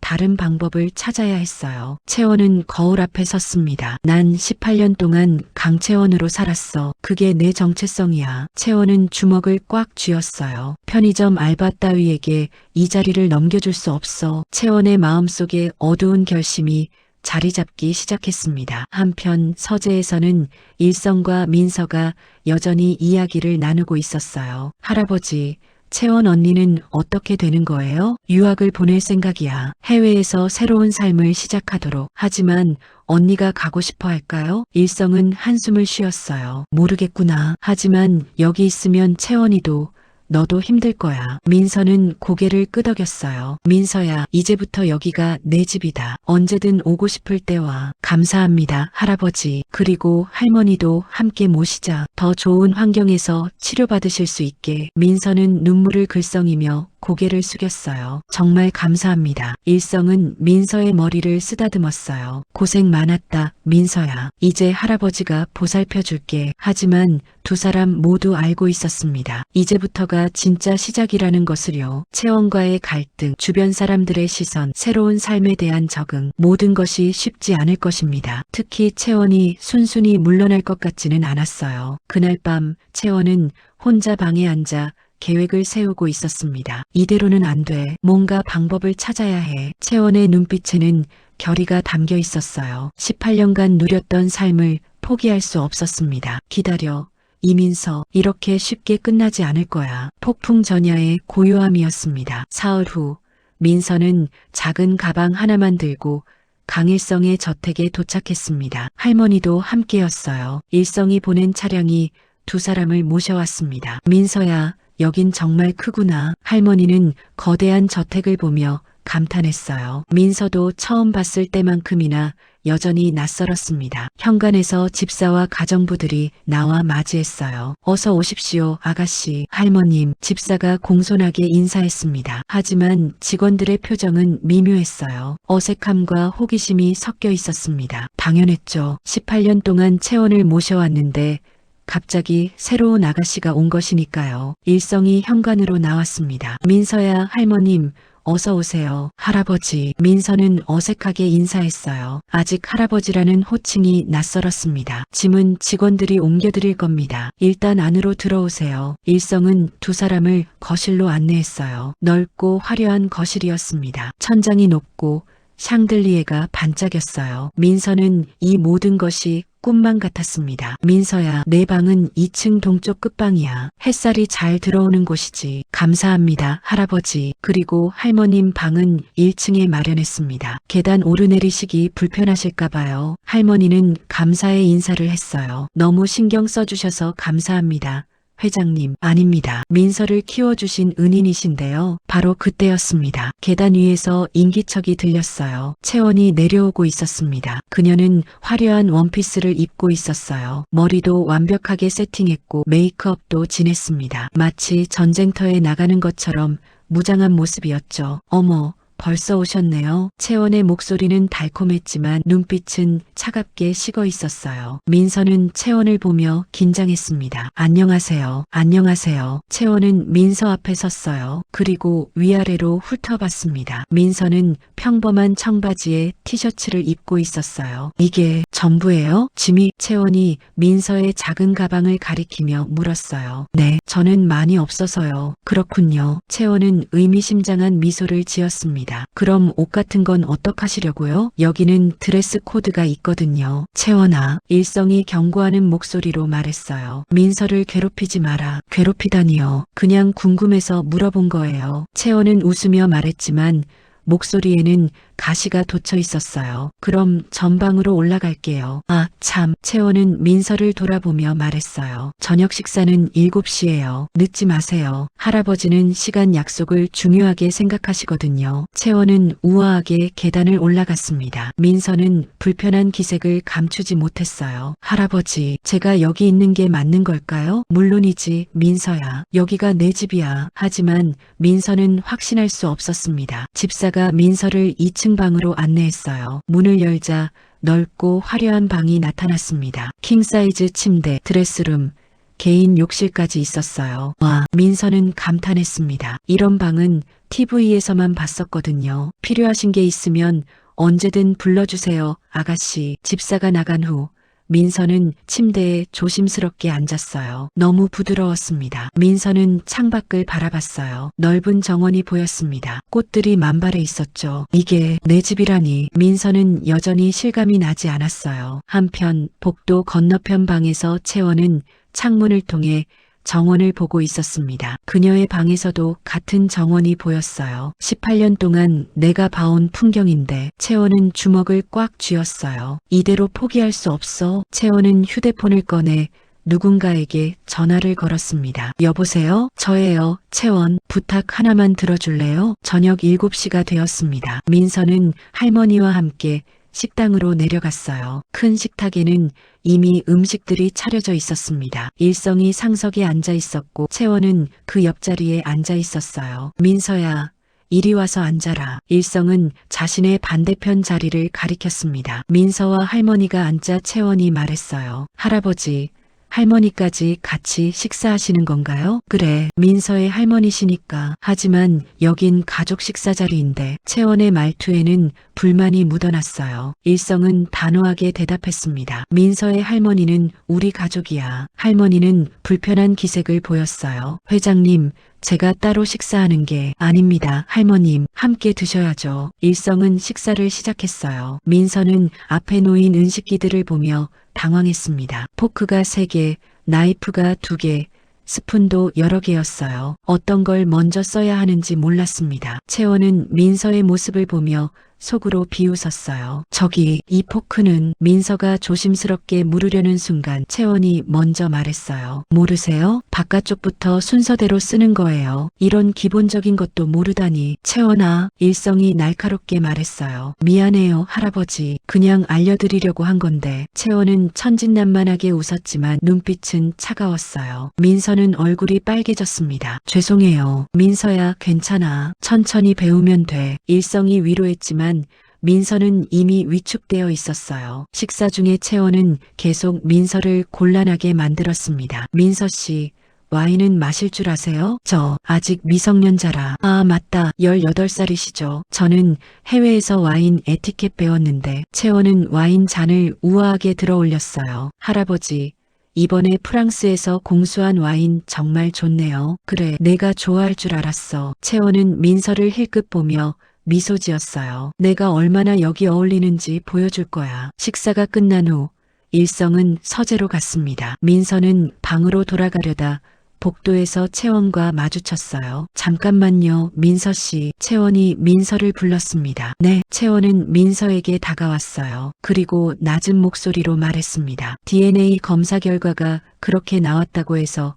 다른 방법을 찾아야 했어요. 채원은 거울 앞에 섰습니다. 난 18년 동안 강채원으로 살았어. 그게 내 정체성이야. 채원은 주먹을 꽉 쥐었어요. 편의점 알바 따위에게 이 자리를 넘겨줄 수 없어. 채원의 마음속에 어두운 결심이 자리 잡기 시작했습니다. 한편 서재에서는 일성과 민서가 여전히 이야기를 나누고 있었어요. 할아버지, 채원 언니는 어떻게 되는 거예요? 유학을 보낼 생각이야. 해외에서 새로운 삶을 시작하도록. 하지만 언니가 가고 싶어 할까요? 일성은 한숨을 쉬었어요. 모르겠구나. 하지만 여기 있으면 채원이도 너도 힘들 거야. 민서는 고개를 끄덕였어요. 민서야, 이제부터 여기가 내 집이다. 언제든 오고 싶을 때 와. 감사합니다, 할아버지. 그리고 할머니도 함께 모시자. 더 좋은 환경에서 치료받으실 수 있게. 민서는 눈물을 글썽이며 고개를 숙였어요. 정말 감사합니다. 일성은 민서의 머리를 쓰다듬었어요. 고생 많았다, 민서야. 이제 할아버지가 보살펴줄게. 하지만 두 사람 모두 알고 있었습니다. 이제부터가 진짜 시작이라는 것을요. 채원과의 갈등, 주변 사람들의 시선, 새로운 삶에 대한 적응, 모든 것이 쉽지 않을 것입니다. 특히 채원이 순순히 물러날 것 같지는 않았어요. 그날 밤 채원은 혼자 방에 앉아 계획을 세우고 있었습니다. 이대로는 안 돼. 뭔가 방법을 찾아야 해. 채원의 눈빛에는 결의가 담겨 있었어요. 18년간 누렸던 삶을 포기할 수 없었습니다. 기다려. 이민서, 이렇게 쉽게 끝나지 않을 거야. 폭풍 전야의 고요함이었습니다. 사흘 후, 민서는 작은 가방 하나만 들고 강일성의 저택에 도착했습니다. 할머니도 함께였어요. 일성이 보낸 차량이 두 사람을 모셔왔습니다. 민서야, 여긴 정말 크구나. 할머니는 거대한 저택을 보며 감탄했어요. 민서도 처음 봤을 때만큼이나 여전히 낯설었습니다. 현관에서 집사와 가정부들이 나와 맞이했어요. 어서 오십시오, 아가씨. 할머님, 집사가 공손하게 인사했습니다. 하지만 직원들의 표정은 미묘했어요. 어색함과 호기심이 섞여 있었습니다. 당연했죠. 18년 동안 채원을 모셔왔는데 갑자기 새로운 아가씨가 온 것이니까요. 일성이 현관으로 나왔습니다. 민서야, 할머님, 어서 오세요. 할아버지. 민서는 어색하게 인사했어요. 아직 할아버지라는 호칭이 낯설었습니다. 짐은 직원들이 옮겨드릴 겁니다. 일단 안으로 들어오세요. 일성은 두 사람을 거실로 안내했어요. 넓고 화려한 거실이었습니다. 천장이 높고 샹들리에가 반짝였어요. 민서는 이 모든 것이 꿈만 같았습니다. 민서야, 내 방은 2층 동쪽 끝방이야. 햇살이 잘 들어오는 곳이지. 감사합니다, 할아버지. 그리고 할머님 방은 1층에 마련했습니다. 계단 오르내리시기 불편하실까봐요. 할머니는 감사의 인사를 했어요. 너무 신경 써주셔서 감사합니다. 회장님, 아닙니다. 민서를 키워주신 은인이신데요. 바로 그때였습니다. 계단 위에서 인기척이 들렸어요. 채원이 내려오고 있었습니다. 그녀는 화려한 원피스를 입고 있었어요. 머리도 완벽하게 세팅했고 메이크업도 진했습니다. 마치 전쟁터에 나가는 것처럼 무장한 모습이었죠. 어머, 벌써 오셨네요. 채원의 목소리는 달콤했지만 눈빛은 차갑게 식어 있었어요. 민서는 채원을 보며 긴장했습니다. 안녕하세요. 안녕하세요. 채원은 민서 앞에 섰어요. 그리고 위아래로 훑어봤습니다. 민서는 평범한 청바지에 티셔츠를 입고 있었어요. 이게 전부예요? 짐이? 채원이 민서의 작은 가방을 가리키며 물었어요. 네, 저는 많이 없어서요. 그렇군요. 채원은 의미심장한 미소를 지었습니다. 그럼 옷 같은 건 어떡하시려고요? 여기는 드레스 코드가 있거든요. 채원아, 일성이 경고하는 목소리로 말했어요. 민서를 괴롭히지 마라. 괴롭히다니요. 그냥 궁금해서 물어본 거예요. 채원은 웃으며 말했지만 목소리에는 가시가 돋쳐 있었어요. 그럼 전방으로 올라갈게요. 아, 참. 채원은 민서를 돌아보며 말했어요. 저녁 식사는 7시예요. 늦지 마세요. 할아버지는 시간 약속을 중요하게 생각하시거든요. 채원은 우아하게 계단을 올라갔습니다. 민서는 불편한 기색을 감추지 못했어요. 할아버지, 제가 여기 있는 게 맞는 걸까요? 물론이지, 민서야. 여기가 내 집이야. 하지만 민서는 확신할 수 없었습니다. 집사가 민서를 2층 방으로 안내했어요. 문을 열자 넓고 화려한 방이 나타났습니다. 킹사이즈 침대, 드레스룸, 개인 욕실까지 있었어요. 와, 민서는 감탄했습니다. 이런 방은 TV에서만 봤었거든요. 필요하신 게 있으면 언제든 불러주세요, 아가씨. 집사가 나간 후 민서는 침대에 조심스럽게 앉았어요. 너무 부드러웠습니다. 민서는 창밖을 바라봤어요. 넓은 정원이 보였습니다. 꽃들이 만발해 있었죠. 이게 내 집이라니. 민서는 여전히 실감이 나지 않았어요. 한편 복도 건너편 방에서 채원은 창문을 통해 정원을 보고 있었습니다. 그녀의 방에서도 같은 정원이 보였어요. 18년 동안 내가 봐온 풍경인데. 채원은 주먹을 꽉 쥐었어요. 이대로 포기할 수 없어. 채원은 휴대폰을 꺼내 누군가에게 전화를 걸었습니다. 여보세요? 저예요. 채원, 부탁 하나만 들어줄래요? 저녁 7시가 되었습니다. 민서는 할머니와 함께 식당으로 내려갔어요. 큰 식탁에는 이미 음식들이 차려져 있었습니다. 일성이 상석에 앉아 있었고 채원은 그 옆자리에 앉아 있었어요. 민서야, 이리 와서 앉아라. 일성은 자신의 반대편 자리를 가리켰습니다. 민서와 할머니가 앉자 채원이 말했어요. 할아버지, 할머니까지 같이 식사하시는 건가요? 그래, 민서의 할머니시니까. 하지만 여긴 가족 식사 자리인데. 채원의 말투에는 불만이 묻어났어요. 일성은 단호하게 대답했습니다. 민서의 할머니는 우리 가족이야. 할머니는 불편한 기색을 보였어요. 회장님, 제가 따로 식사하는 게 아닙니다. 할머님, 함께 드셔야죠. 일성은 식사를 시작했어요. 민서는 앞에 놓인 은식기들을 보며 당황했습니다. 포크가 3개, 나이프가 2개, 스푼도 여러 개였어요. 어떤 걸 먼저 써야 하는지 몰랐습니다. 채원은 민서의 모습을 보며 속으로 비웃었어요. 저기, 이 포크는. 민서가 조심스럽게 물으려는 순간 채원이 먼저 말했어요. 모르세요? 바깥쪽부터 순서대로 쓰는 거예요. 이런 기본적인 것도 모르다니. 채원아, 일성이 날카롭게 말했어요. 미안해요, 할아버지. 그냥 알려드리려고 한 건데. 채원은 천진난만하게 웃었지만 눈빛은 차가웠어요. 민서는 얼굴이 빨개졌습니다. 죄송해요. 민서야, 괜찮아. 천천히 배우면 돼. 일성이 위로했지만 민서는 이미 위축되어 있었어요. 식사 중에 채원은 계속 민서를 곤란하게 만들었습니다. 민서 씨, 와인은 마실 줄 아세요? 저 아직 미성년자라. 아, 맞다. 18살이시죠. 저는 해외에서 와인 에티켓 배웠는데. 채원은 와인 잔을 우아하게 들어 올렸어요. 할아버지, 이번에 프랑스에서 공수한 와인 정말 좋네요. 그래, 내가 좋아할 줄 알았어. 채원은 민서를 힐끗 보며 미소 지었어요. 내가 얼마나 여기 어울리는지 보여줄 거야. 식사가 끝난 후 일성은 서재로 갔습니다. 민서는 방으로 돌아가려다 복도에서 채원과 마주쳤어요. 잠깐만요, 민서 씨. 채원이 민서를 불렀습니다. 네. 채원은 민서에게 다가왔어요. 그리고 낮은 목소리로 말했습니다. DNA 검사 결과가 그렇게 나왔다고 해서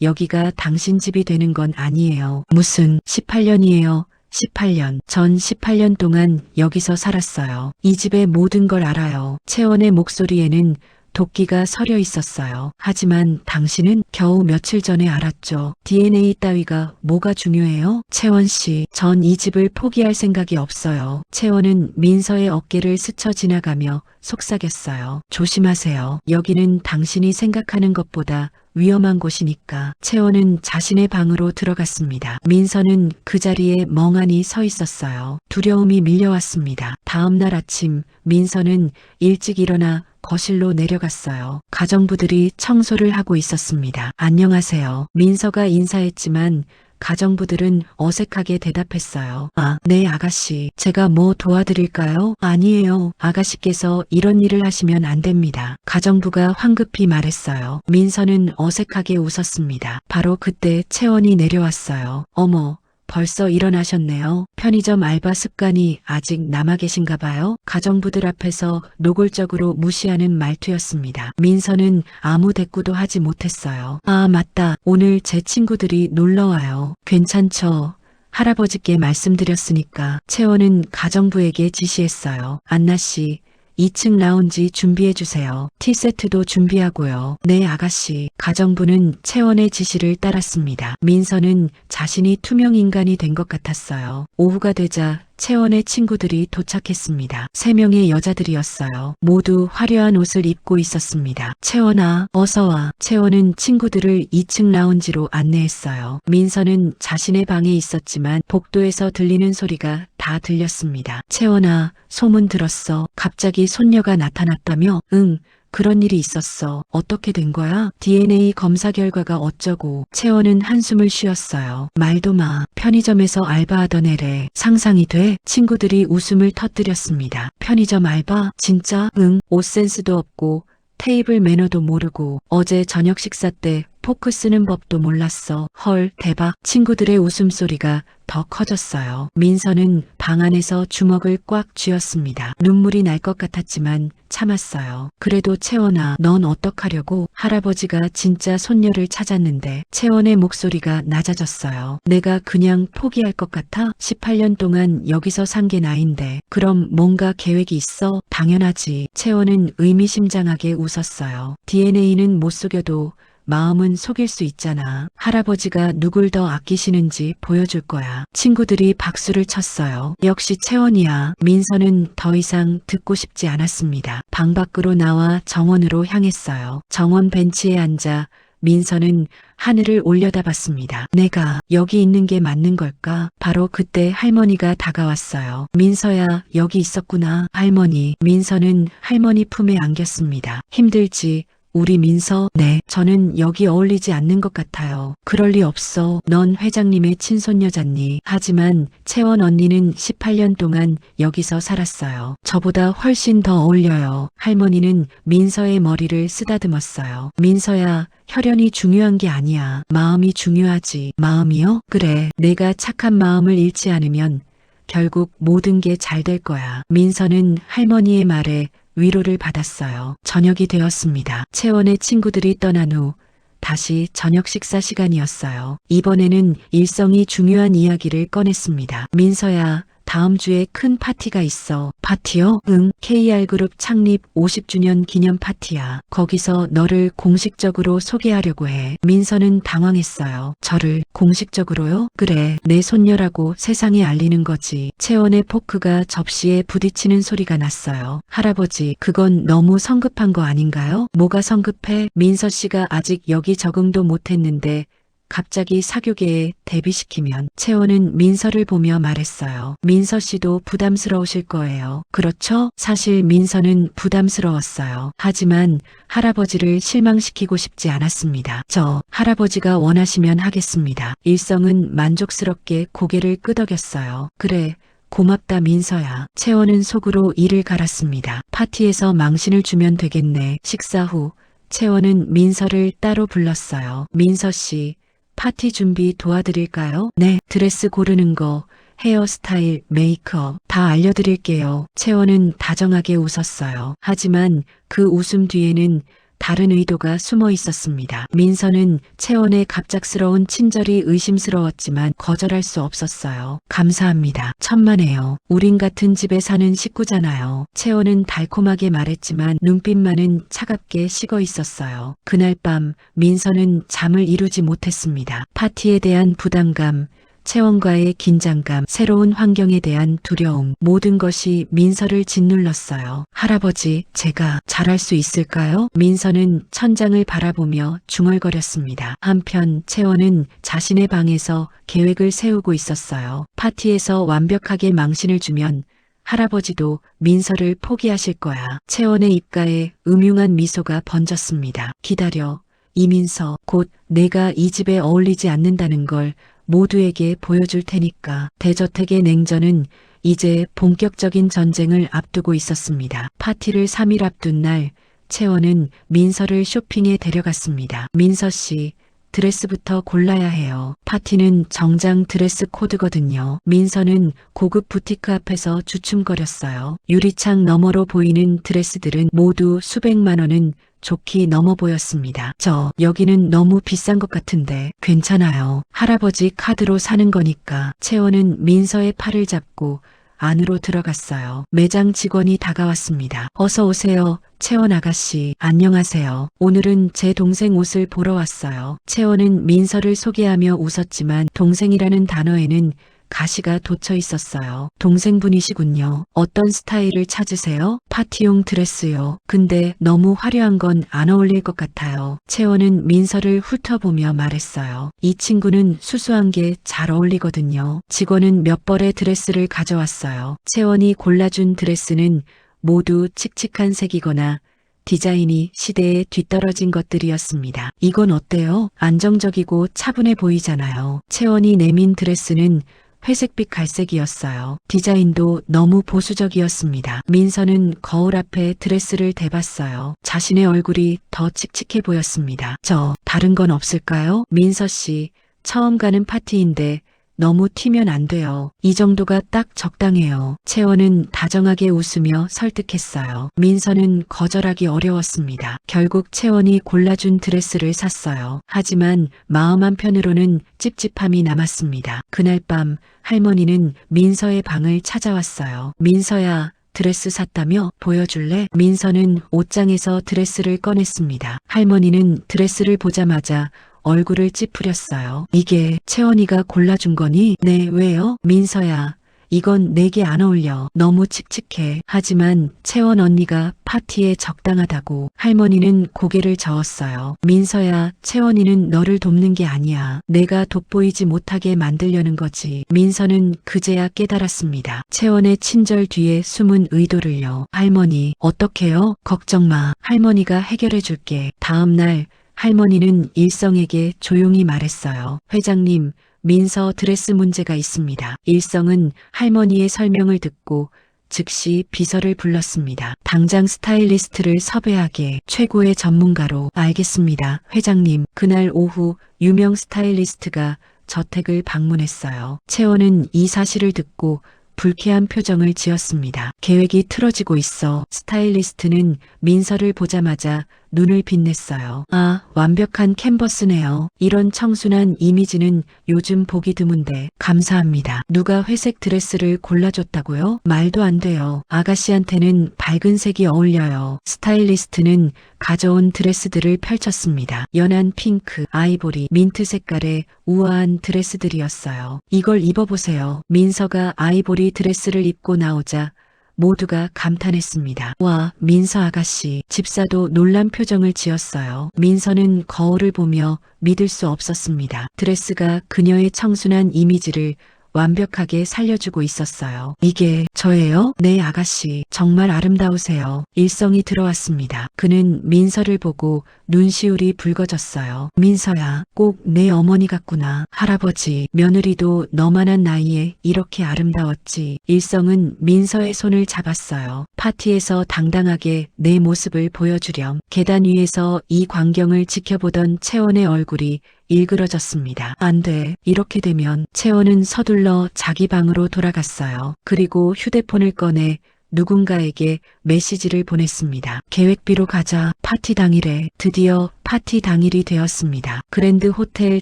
여기가 당신 집이 되는 건 아니에요. 무슨 18년이에요. 18년. 전 18년 동안 여기서 살았어요. 이 집의 모든 걸 알아요. 채원의 목소리에는 도끼가 서려 있었어요. 하지만 당신은 겨우 며칠 전에 알았죠. DNA 따위가 뭐가 중요해요? 채원 씨, 전 이 집을 포기할 생각이 없어요. 채원은 민서의 어깨를 스쳐 지나가며 속삭였어요. 조심하세요. 여기는 당신이 생각하는 것보다 위험한 곳이니까. 채원은 자신의 방으로 들어갔습니다. 민서는 그 자리에 멍하니 서 있었어요. 두려움이 밀려왔습니다. 다음 날 아침 민서는 일찍 일어나 거실로 내려갔어요. 가정부들이 청소를 하고 있었습니다. 안녕하세요. 민서가 인사했지만 가정부들은 어색하게 대답했어요. 아, 네 아가씨. 제가 뭐 도와드릴까요? 아니에요. 아가씨께서 이런 일을 하시면 안 됩니다. 가정부가 황급히 말했어요. 민서는 어색하게 웃었습니다. 바로 그때 채원이 내려왔어요. 어머, 벌써 일어나셨네요. 편의점 알바 습관이 아직 남아 계신가 봐요. 가정부들 앞에서 노골적으로 무시하는 말투였습니다. 민서는 아무 대꾸도 하지 못했어요. 아, 맞다. 오늘 제 친구들이 놀러와요. 괜찮죠? 할아버지께 말씀드렸으니까. 채원은 가정부에게 지시했어요. 안나 씨, 2층 라운지 준비해주세요. 티세트도 준비하고요. 네, 아가씨. 가정부는 채원의 지시를 따랐습니다. 민서는 자신이 투명 인간이 된 것 같았어요. 오후가 되자 채원의 친구들이 도착했습니다. 3명의 여자들이었어요. 모두 화려한 옷을 입고 있었습니다. 채원아, 어서와. 채원은 친구들을 2층 라운지로 안내했어요. 민서는 자신의 방에 있었지만 복도에서 들리는 소리가 다 들렸습니다. 채원아, 소문 들었어. 갑자기 손녀가 나타났다며? 응. 그런 일이 있었어. 어떻게 된 거야? DNA 검사 결과가 어쩌고. 채원은 한숨을 쉬었어요. 말도 마. 편의점에서 알바하던 애래. 상상이 돼? 친구들이 웃음을 터뜨렸습니다. 편의점 알바? 진짜? 응. 옷 센스도 없고 테이블 매너도 모르고 어제 저녁 식사 때 포크 쓰는 법도 몰랐어. 헐, 대박. 친구들의 웃음소리가 더 커졌어요. 민서는 방 안에서 주먹을 꽉 쥐었습니다. 눈물이 날 것 같았지만 참았어요. 그래도 채원아, 넌 어떡하려고? 할아버지가 진짜 손녀를 찾았는데. 채원의 목소리가 낮아졌어요. 내가 그냥 포기할 것 같아? 18년 동안 여기서 산 게 나인데. 그럼 뭔가 계획이 있어? 당연하지. 채원은 의미심장하게 웃었어요. DNA는 못 속여도 마음은 속일 수 있잖아. 할아버지가 누굴 더 아끼시는지 보여줄 거야. 친구들이 박수를 쳤어요. 역시 채원이야. 민서는 더 이상 듣고 싶지 않았습니다. 방 밖으로 나와 정원으로 향했어요. 정원 벤치에 앉아 민서는 하늘을 올려다봤습니다. 내가 여기 있는 게 맞는 걸까? 바로 그때 할머니가 다가왔어요. 민서야, 여기 있었구나. 할머니. 민서는 할머니 품에 안겼습니다. 힘들지? 우리 민서, 네, 저는 여기 어울리지 않는 것 같아요. 그럴 리 없어. 넌 회장님의 친손녀잖니. 하지만 채원 언니는 18년 동안 여기서 살았어요. 저보다 훨씬 더 어울려요. 할머니는 민서의 머리를 쓰다듬었어요. 민서야, 혈연이 중요한 게 아니야. 마음이 중요하지. 마음이요? 그래, 내가 착한 마음을 잃지 않으면 결국 모든 게 잘 될 거야. 민서는 할머니의 말에 위로를 받았어요. 저녁이 되었습니다. 채원의 친구들이 떠난 후 다시 저녁 식사 시간이었어요. 이번에는 일성이 중요한 이야기를 꺼냈습니다. 민서야, 다음 주에 큰 파티가 있어. 파티요? 응. KR그룹 창립 50주년 기념 파티야. 거기서 너를 공식적으로 소개하려고 해. 민서는 당황했어요. 저를 공식적으로요? 그래. 내 손녀라고 세상에 알리는 거지. 채원의 포크가 접시에 부딪히는 소리가 났어요. 할아버지, 그건 너무 성급한 거 아닌가요? 뭐가 성급해? 민서 씨가 아직 여기 적응도 못했는데 갑자기 사교계에 데뷔시키면. 채원은 민서를 보며 말했어요. 민서 씨도 부담스러우실 거예요. 그렇죠? 사실 민서는 부담스러웠어요. 하지만 할아버지를 실망시키고 싶지 않았습니다. 저 할아버지가 원하시면 하겠습니다. 일성은 만족스럽게 고개를 끄덕였어요. 그래. 고맙다 민서야. 채원은 속으로 이를 갈았습니다. 파티에서 망신을 주면 되겠네. 식사 후 채원은 민서를 따로 불렀어요. 민서 씨, 파티 준비 도와드릴까요? 네, 드레스 고르는 거, 헤어스타일, 메이크업 다 알려드릴게요. 채원은 다정하게 웃었어요. 하지만 그 웃음 뒤에는 다른 의도가 숨어 있었습니다. 민서는 채원의 갑작스러운 친절이 의심스러웠지만 거절할 수 없었어요. 감사합니다. 천만에요. 우린 같은 집에 사는 식구잖아요. 채원은 달콤하게 말했지만 눈빛만은 차갑게 식어 있었어요. 그날 밤 민서는 잠을 이루지 못했습니다. 파티에 대한 부담감, 채원과의 긴장감, 새로운 환경에 대한 두려움, 모든 것이 민서를 짓눌렀어요. 할아버지, 제가 잘할 수 있을까요? 민서는 천장을 바라보며 중얼거렸습니다. 한편 채원은 자신의 방에서 계획을 세우고 있었어요. 파티에서 완벽하게 망신을 주면 할아버지도 민서를 포기하실 거야. 채원의 입가에 음흉한 미소가 번졌습니다. 기다려. 이민서, 곧 내가 이 집에 어울리지 않는다는 걸 모두에게 보여줄 테니까. 대저택의 냉전은 이제 본격적인 전쟁을 앞두고 있었습니다. 파티를 3일 앞둔 날, 채원은 민서를 쇼핑에 데려갔습니다. 민서 씨, 드레스부터 골라야 해요. 파티는 정장 드레스 코드거든요. 민서는 고급 부티크 앞에서 주춤거렸어요. 유리창 너머로 보이는 드레스들은 모두 수백만 원은 좋게 넘어 보였습니다. 여기는 너무 비싼 것 같은데 괜찮아요. 할아버지 카드로 사는 거니까. 채원은 민서의 팔을 잡고 안으로 들어갔어요. 매장 직원이 다가왔습니다. 어서 오세요. 채원 아가씨, 안녕하세요. 오늘은 제 동생 옷을 보러 왔어요. 채원은 민서를 소개하며 웃었지만 동생이라는 단어에는 가시가 돋쳐 있었어요. 동생분이시군요. 어떤 스타일을 찾으세요? 파티용 드레스요. 근데 너무 화려한 건 안 어울릴 것 같아요. 채원은 민서를 훑어보며 말했어요. 이 친구는 수수한 게 잘 어울리거든요. 직원은 몇 벌의 드레스를 가져왔어요. 채원이 골라준 드레스는 모두 칙칙한 색이거나 디자인이 시대에 뒤떨어진 것들이었습니다. 이건 어때요? 안정적이고 차분해 보이잖아요. 채원이 내민 드레스는 회색빛 갈색이었어요. 디자인도 너무 보수적이었습니다. 민서는 거울 앞에 드레스를 대봤어요. 자신의 얼굴이 더 칙칙해 보였습니다. 다른 건 없을까요? 민서 씨, 처음 가는 파티인데 너무 튀면 안 돼요. 이 정도가 딱 적당해요. 채원은 다정하게 웃으며 설득했어요. 민서는 거절하기 어려웠습니다. 결국 채원이 골라준 드레스를 샀어요. 하지만 마음 한편으로는 찝찝함이 남았습니다. 그날 밤 할머니는 민서의 방을 찾아왔어요. 민서야, 드레스 샀다며? 보여줄래? 민서는 옷장에서 드레스를 꺼냈습니다. 할머니는 드레스를 보자마자 얼굴을 찌푸렸어요. 이게 채원이가 골라준 거니? 네, 왜요? 민서야, 이건 내게 안 어울려. 너무 칙칙해. 하지만 채원 언니가 파티에 적당하다고. 할머니는 고개를 저었어요. 민서야, 채원이는 너를 돕는 게 아니야. 내가 돋보이지 못하게 만들려는 거지. 민서는 그제야 깨달았습니다. 채원의 친절 뒤에 숨은 의도를요. 할머니, 어떡해요? 걱정 마. 할머니가 해결해 줄게. 다음 날 할머니는 일성에게 조용히 말했어요. 회장님, 민서 드레스 문제가 있습니다. 일성은 할머니의 설명을 듣고 즉시 비서를 불렀습니다. 당장 스타일리스트를 섭외하게. 최고의 전문가로. 알겠습니다. 회장님. 그날 오후 유명 스타일리스트가 저택을 방문했어요. 채원은 이 사실을 듣고 불쾌한 표정을 지었습니다. 계획이 틀어지고 있어. 스타일리스트는 민서를 보자마자 눈을 빛냈어요. 아, 완벽한 캔버스네요. 이런 청순한 이미지는 요즘 보기 드문데. 감사합니다. 누가 회색 드레스를 골라줬다고요? 말도 안 돼요. 아가씨한테는 밝은 색이 어울려요. 스타일리스트는 가져온 드레스들을 펼쳤습니다. 연한 핑크, 아이보리, 민트 색깔의 우아한 드레스들이었어요. 이걸 입어보세요. 민서가 아이보리 드레스를 입고 나오자 모두가 감탄했습니다. 와, 민서 아가씨. 집사도 놀란 표정을 지었어요. 민서는 거울을 보며 믿을 수 없었습니다. 드레스가 그녀의 청순한 이미지를 완벽하게 살려주고 있었어요. 이게 저예요? 네, 아가씨. 정말 아름다우세요. 일성이 들어왔습니다. 그는 민서를 보고 눈시울이 붉어졌어요. 민서야, 꼭 내 어머니 같구나. 할아버지, 며느리도 너만한 나이에 이렇게 아름다웠지. 일성은 민서의 손을 잡았어요. 파티에서 당당하게 내 모습을 보여주렴. 계단 위에서 이 광경을 지켜보던 채원의 얼굴이 일그러졌습니다. 안 돼. 이렇게 되면. 채원은 서둘러 자기 방으로 돌아갔어요. 그리고 휴대폰을 꺼내 누군가에게 메시지를 보냈습니다. 계획비로 가자. 파티 당일에. 드디어 파티 당일이 되었습니다. 그랜드 호텔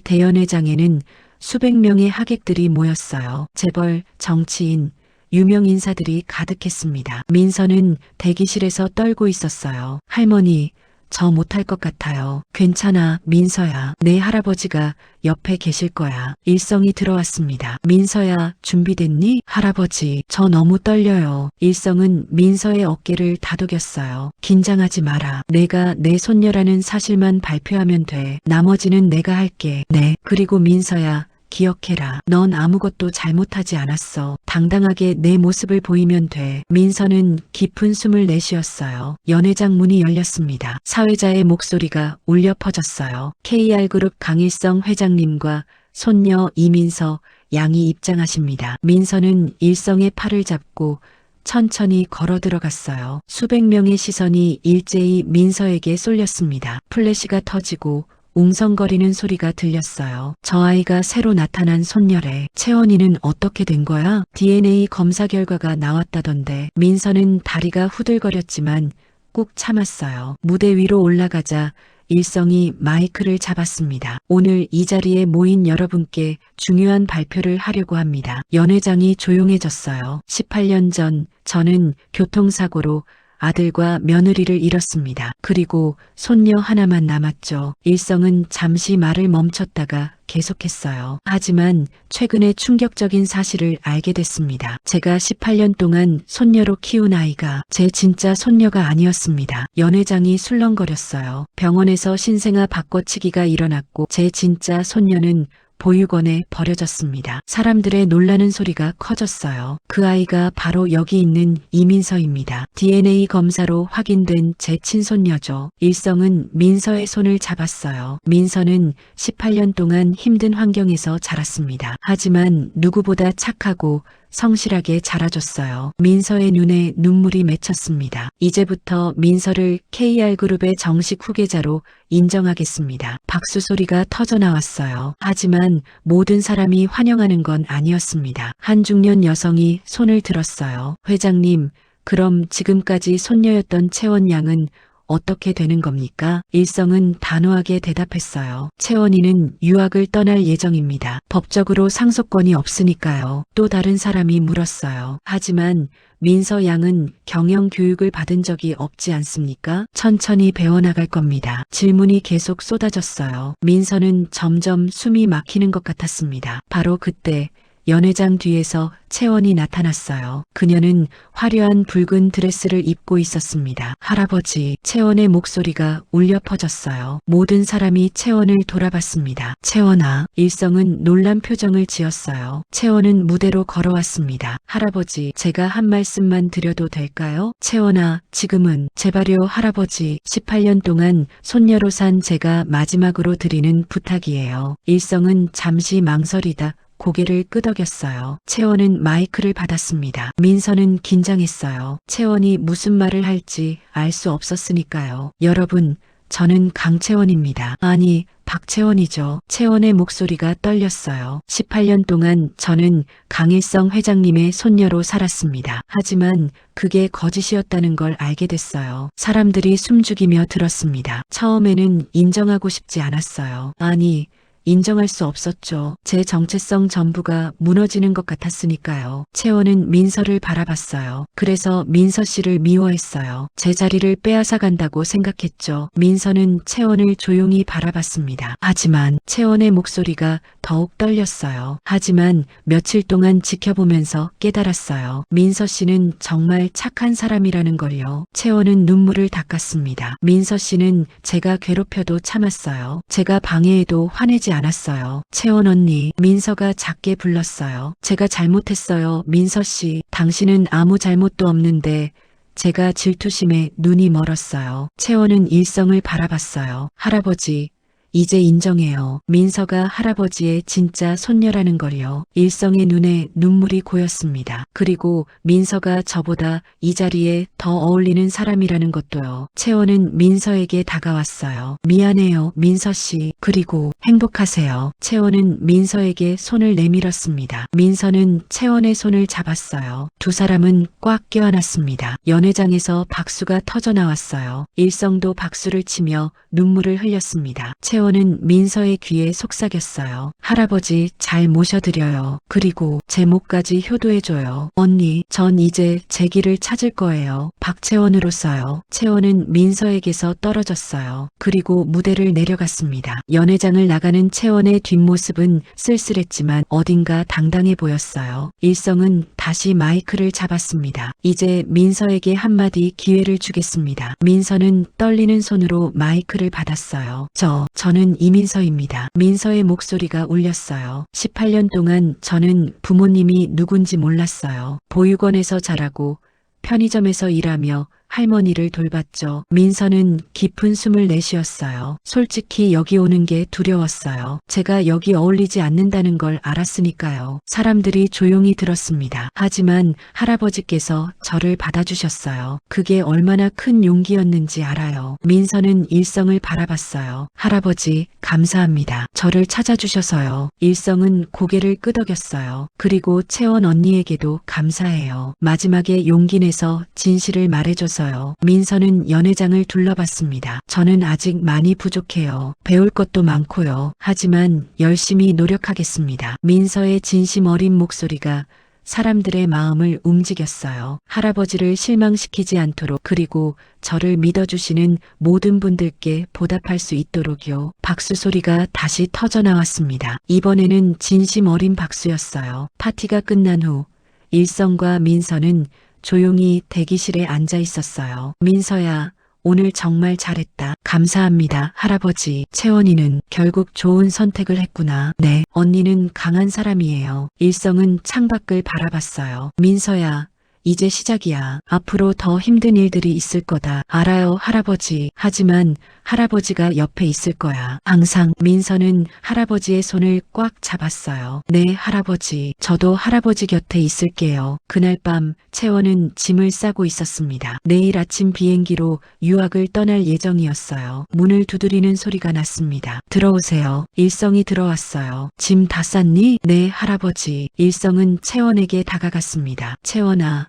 대연회장에는 수백 명의 하객들이 모였어요. 재벌, 정치인, 유명 인사들이 가득했습니다. 민서는 대기실에서 떨고 있었어요. 할머니, 저 못할 것 같아요. 괜찮아, 민서야. 내 할아버지가 옆에 계실 거야. 일성이 들어왔습니다. 민서야, 준비됐니? 할아버지, 저 너무 떨려요. 일성은 민서의 어깨를 다독였어요. 긴장하지 마라. 내가 내 손녀라는 사실만 발표하면 돼. 나머지는 내가 할게. 네. 그리고 민서야, 기억해라. 넌 아무것도 잘못하지 않았어. 당당하게 내 모습을 보이면 돼. 민서는 깊은 숨을 내쉬었어요. 연회장 문이 열렸습니다. 사회자의 목소리가 울려 퍼졌어요. KR그룹 강일성 회장님과 손녀 이민서 양이 입장하십니다. 민서는 일성의 팔을 잡고 천천히 걸어 들어갔어요. 수백 명의 시선이 일제히 민서에게 쏠렸습니다. 플래시가 터지고 웅성거리는 소리가 들렸어요. 저 아이가 새로 나타난 손녀래. 채원이는 어떻게 된 거야? DNA 검사 결과가 나왔다던데. 민서는 다리가 후들거렸지만 꾹 참았어요. 무대 위로 올라가자 일성이 마이크를 잡았습니다. 오늘 이 자리에 모인 여러분께 중요한 발표를 하려고 합니다. 연 회장이 조용해졌어요. 18년 전 저는 교통사고로 아들과 며느리를 잃었습니다. 그리고 손녀 하나만 남았죠. 일성은 잠시 말을 멈췄다가 계속했어요. 하지만 최근에 충격적인 사실을 알게 됐습니다. 제가 18년 동안 손녀로 키운 아이가 제 진짜 손녀가 아니었습니다. 연 회장이 술렁거렸어요. 병원에서 신생아 바꿔치기가 일어났고 제 진짜 손녀는 보육원에 버려졌습니다. 사람들의 놀라는 소리가 커졌어요. 그 아이가 바로 여기 있는 이민서입니다. DNA 검사로 확인된 제 친손녀죠. 일성은 민서의 손을 잡았어요. 민서는 18년 동안 힘든 환경에서 자랐습니다. 하지만 누구보다 착하고 성실하게 자라줬어요. 민서의 눈에 눈물이 맺혔습니다. 이제부터 민서를 KR그룹의 정식 후계자로 인정하겠습니다. 박수 소리가 터져나왔어요. 하지만 모든 사람이 환영하는 건 아니었습니다. 한 중년 여성이 손을 들었어요. 회장님, 그럼 지금까지 손녀였던 채원 양은 어떻게 되는 겁니까? 일성은 단호하게 대답했어요. 채원이는 유학을 떠날 예정입니다. 법적으로 상속권이 없으니까요. 또 다른 사람이 물었어요. 하지만 민서 양은 경영 교육을 받은 적이 없지 않습니까? 천천히 배워나갈 겁니다. 질문이 계속 쏟아졌어요. 민서는 점점 숨이 막히는 것 같았습니다. 바로 그때 연 회장 뒤에서 채원이 나타났어요. 그녀는 화려한 붉은 드레스를 입고 있었습니다. 할아버지, 채원의 목소리가 울려 퍼졌어요. 모든 사람이 채원을 돌아봤습니다. 채원아, 일성은 놀란 표정을 지었어요. 채원은 무대로 걸어왔습니다. 할아버지, 제가 한 말씀만 드려도 될까요? 채원아, 지금은 제발요 할아버지, 18년 동안 손녀로 산 제가 마지막으로 드리는 부탁이에요. 일성은 잠시 망설이다 고개를 끄덕였어요. 채원은 마이크를 받았습니다. 민서는 긴장했어요. 채원이 무슨 말을 할지 알 수 없었으니까요. 여러분, 저는 강채원입니다. 아니, 박채원이죠. 채원의 목소리가 떨렸어요. 18년 동안 저는 강일성 회장님의 손녀로 살았습니다. 하지만 그게 거짓이었다는 걸 알게 됐어요. 사람들이 숨죽이며 들었습니다. 처음에는 인정하고 싶지 않았어요. 아니, 인정할 수 없었죠. 제 정체성 전부가 무너지는 것 같았으니까요. 채원은 민서를 바라봤어요. 그래서 민서 씨를 미워했어요. 제 자리를 빼앗아 간다고 생각했죠. 민서는 채원을 조용히 바라봤습니다. 하지만 채원의 목소리가 더욱 떨렸어요. 하지만 며칠 동안 지켜보면서 깨달았어요. 민서 씨는 정말 착한 사람이라는 걸요. 채원은 눈물을 닦았습니다. 민서 씨는 제가 괴롭혀도 참았어요. 제가 방해해도 화내지 않았어요. 채원 언니, 민서가 작게 불렀어요. 제가 잘못했어요. 민서 씨, 당신은 아무 잘못도 없는데 제가 질투심에 눈이 멀었어요. 채원은 일성을 바라봤어요. 할아버지, 이제 인정해요. 민서가 할아버지의 진짜 손녀라는 걸요. 일성의 눈에 눈물이 고였습니다. 그리고 민서가 저보다 이 자리에 더 어울리는 사람이라는 것도요. 채원은 민서에게 다가왔어요. 미안해요, 민서 씨. 그리고 행복하세요. 채원은 민서에게 손을 내밀었습니다. 민서는 채원의 손을 잡았어요. 두 사람은 꽉 껴안았습니다. 연회장에서 박수가 터져나왔어요. 일성도 박수를 치며 눈물을 흘렸습니다. 채원은 민서의 귀에 속삭였어요. 할아버지, 잘 모셔드려요. 그리고 제 목까지 효도해줘요. 언니, 전 이제 제 길을 찾을 거예요. 박채원으로서요. 채원은 민서에게서 떨어졌어요. 그리고 무대를 내려갔습니다. 연회장을 나가는 채원의 뒷모습은 쓸쓸했지만 어딘가 당당해 보였어요. 일성은 다시 마이크를 잡았습니다. 이제 민서에게 한마디 기회를 주겠습니다. 민서는 떨리는 손으로 마이크를 받았어요. 저는 이민서입니다. 민서의 목소리가 울렸어요. 18년 동안 저는 부모님이 누군지 몰랐어요. 보육원에서 자라고 편의점에서 일하며 할머니를 돌봤죠. 민서는 깊은 숨을 내쉬었어요. 솔직히 여기 오는 게 두려웠어요. 제가 여기 어울리지 않는다는 걸 알았으니까요. 사람들이 조용히 들었습니다. 하지만 할아버지께서 저를 받아주셨어요. 그게 얼마나 큰 용기였는지 알아요. 민서는 일성을 바라봤어요. 할아버지, 감사합니다. 저를 찾아주셔서요. 일성은 고개를 끄덕였어요. 그리고 채원 언니에게도 감사해요. 마지막에 용기 내서 진실을 말해줘서요. 민서는 연회장을 둘러봤습니다. 저는 아직 많이 부족해요. 배울 것도 많고요. 하지만 열심히 노력하겠습니다. 민서의 진심 어린 목소리가 사람들의 마음을 움직였어요. 할아버지를 실망시키지 않도록, 그리고 저를 믿어주시는 모든 분들께 보답할 수 있도록요. 박수 소리가 다시 터져나왔습니다. 이번에는 진심 어린 박수였어요. 파티가 끝난 후 일성과 민서는 조용히 대기실에 앉아 있었어요. 민서야, 오늘 정말 잘했다. 감사합니다, 할아버지. 채원이는 결국 좋은 선택을 했구나. 네, 언니는 강한 사람이에요. 일성은 창밖을 바라봤어요. 민서야, 이제 시작이야. 앞으로 더 힘든 일들이 있을 거다. 알아요, 할아버지. 하지만 할아버지가 옆에 있을 거야. 항상. 민서는 할아버지의 손을 꽉 잡았어요. 네, 할아버지. 저도 할아버지 곁에 있을게요. 그날 밤 채원은 짐을 싸고 있었습니다. 내일 아침 비행기로 유학을 떠날 예정이었어요. 문을 두드리는 소리가 났습니다. 들어오세요. 일성이 들어왔어요. 짐 다 쌌니? 네, 할아버지. 일성은 채원에게 다가갔습니다. 채원아,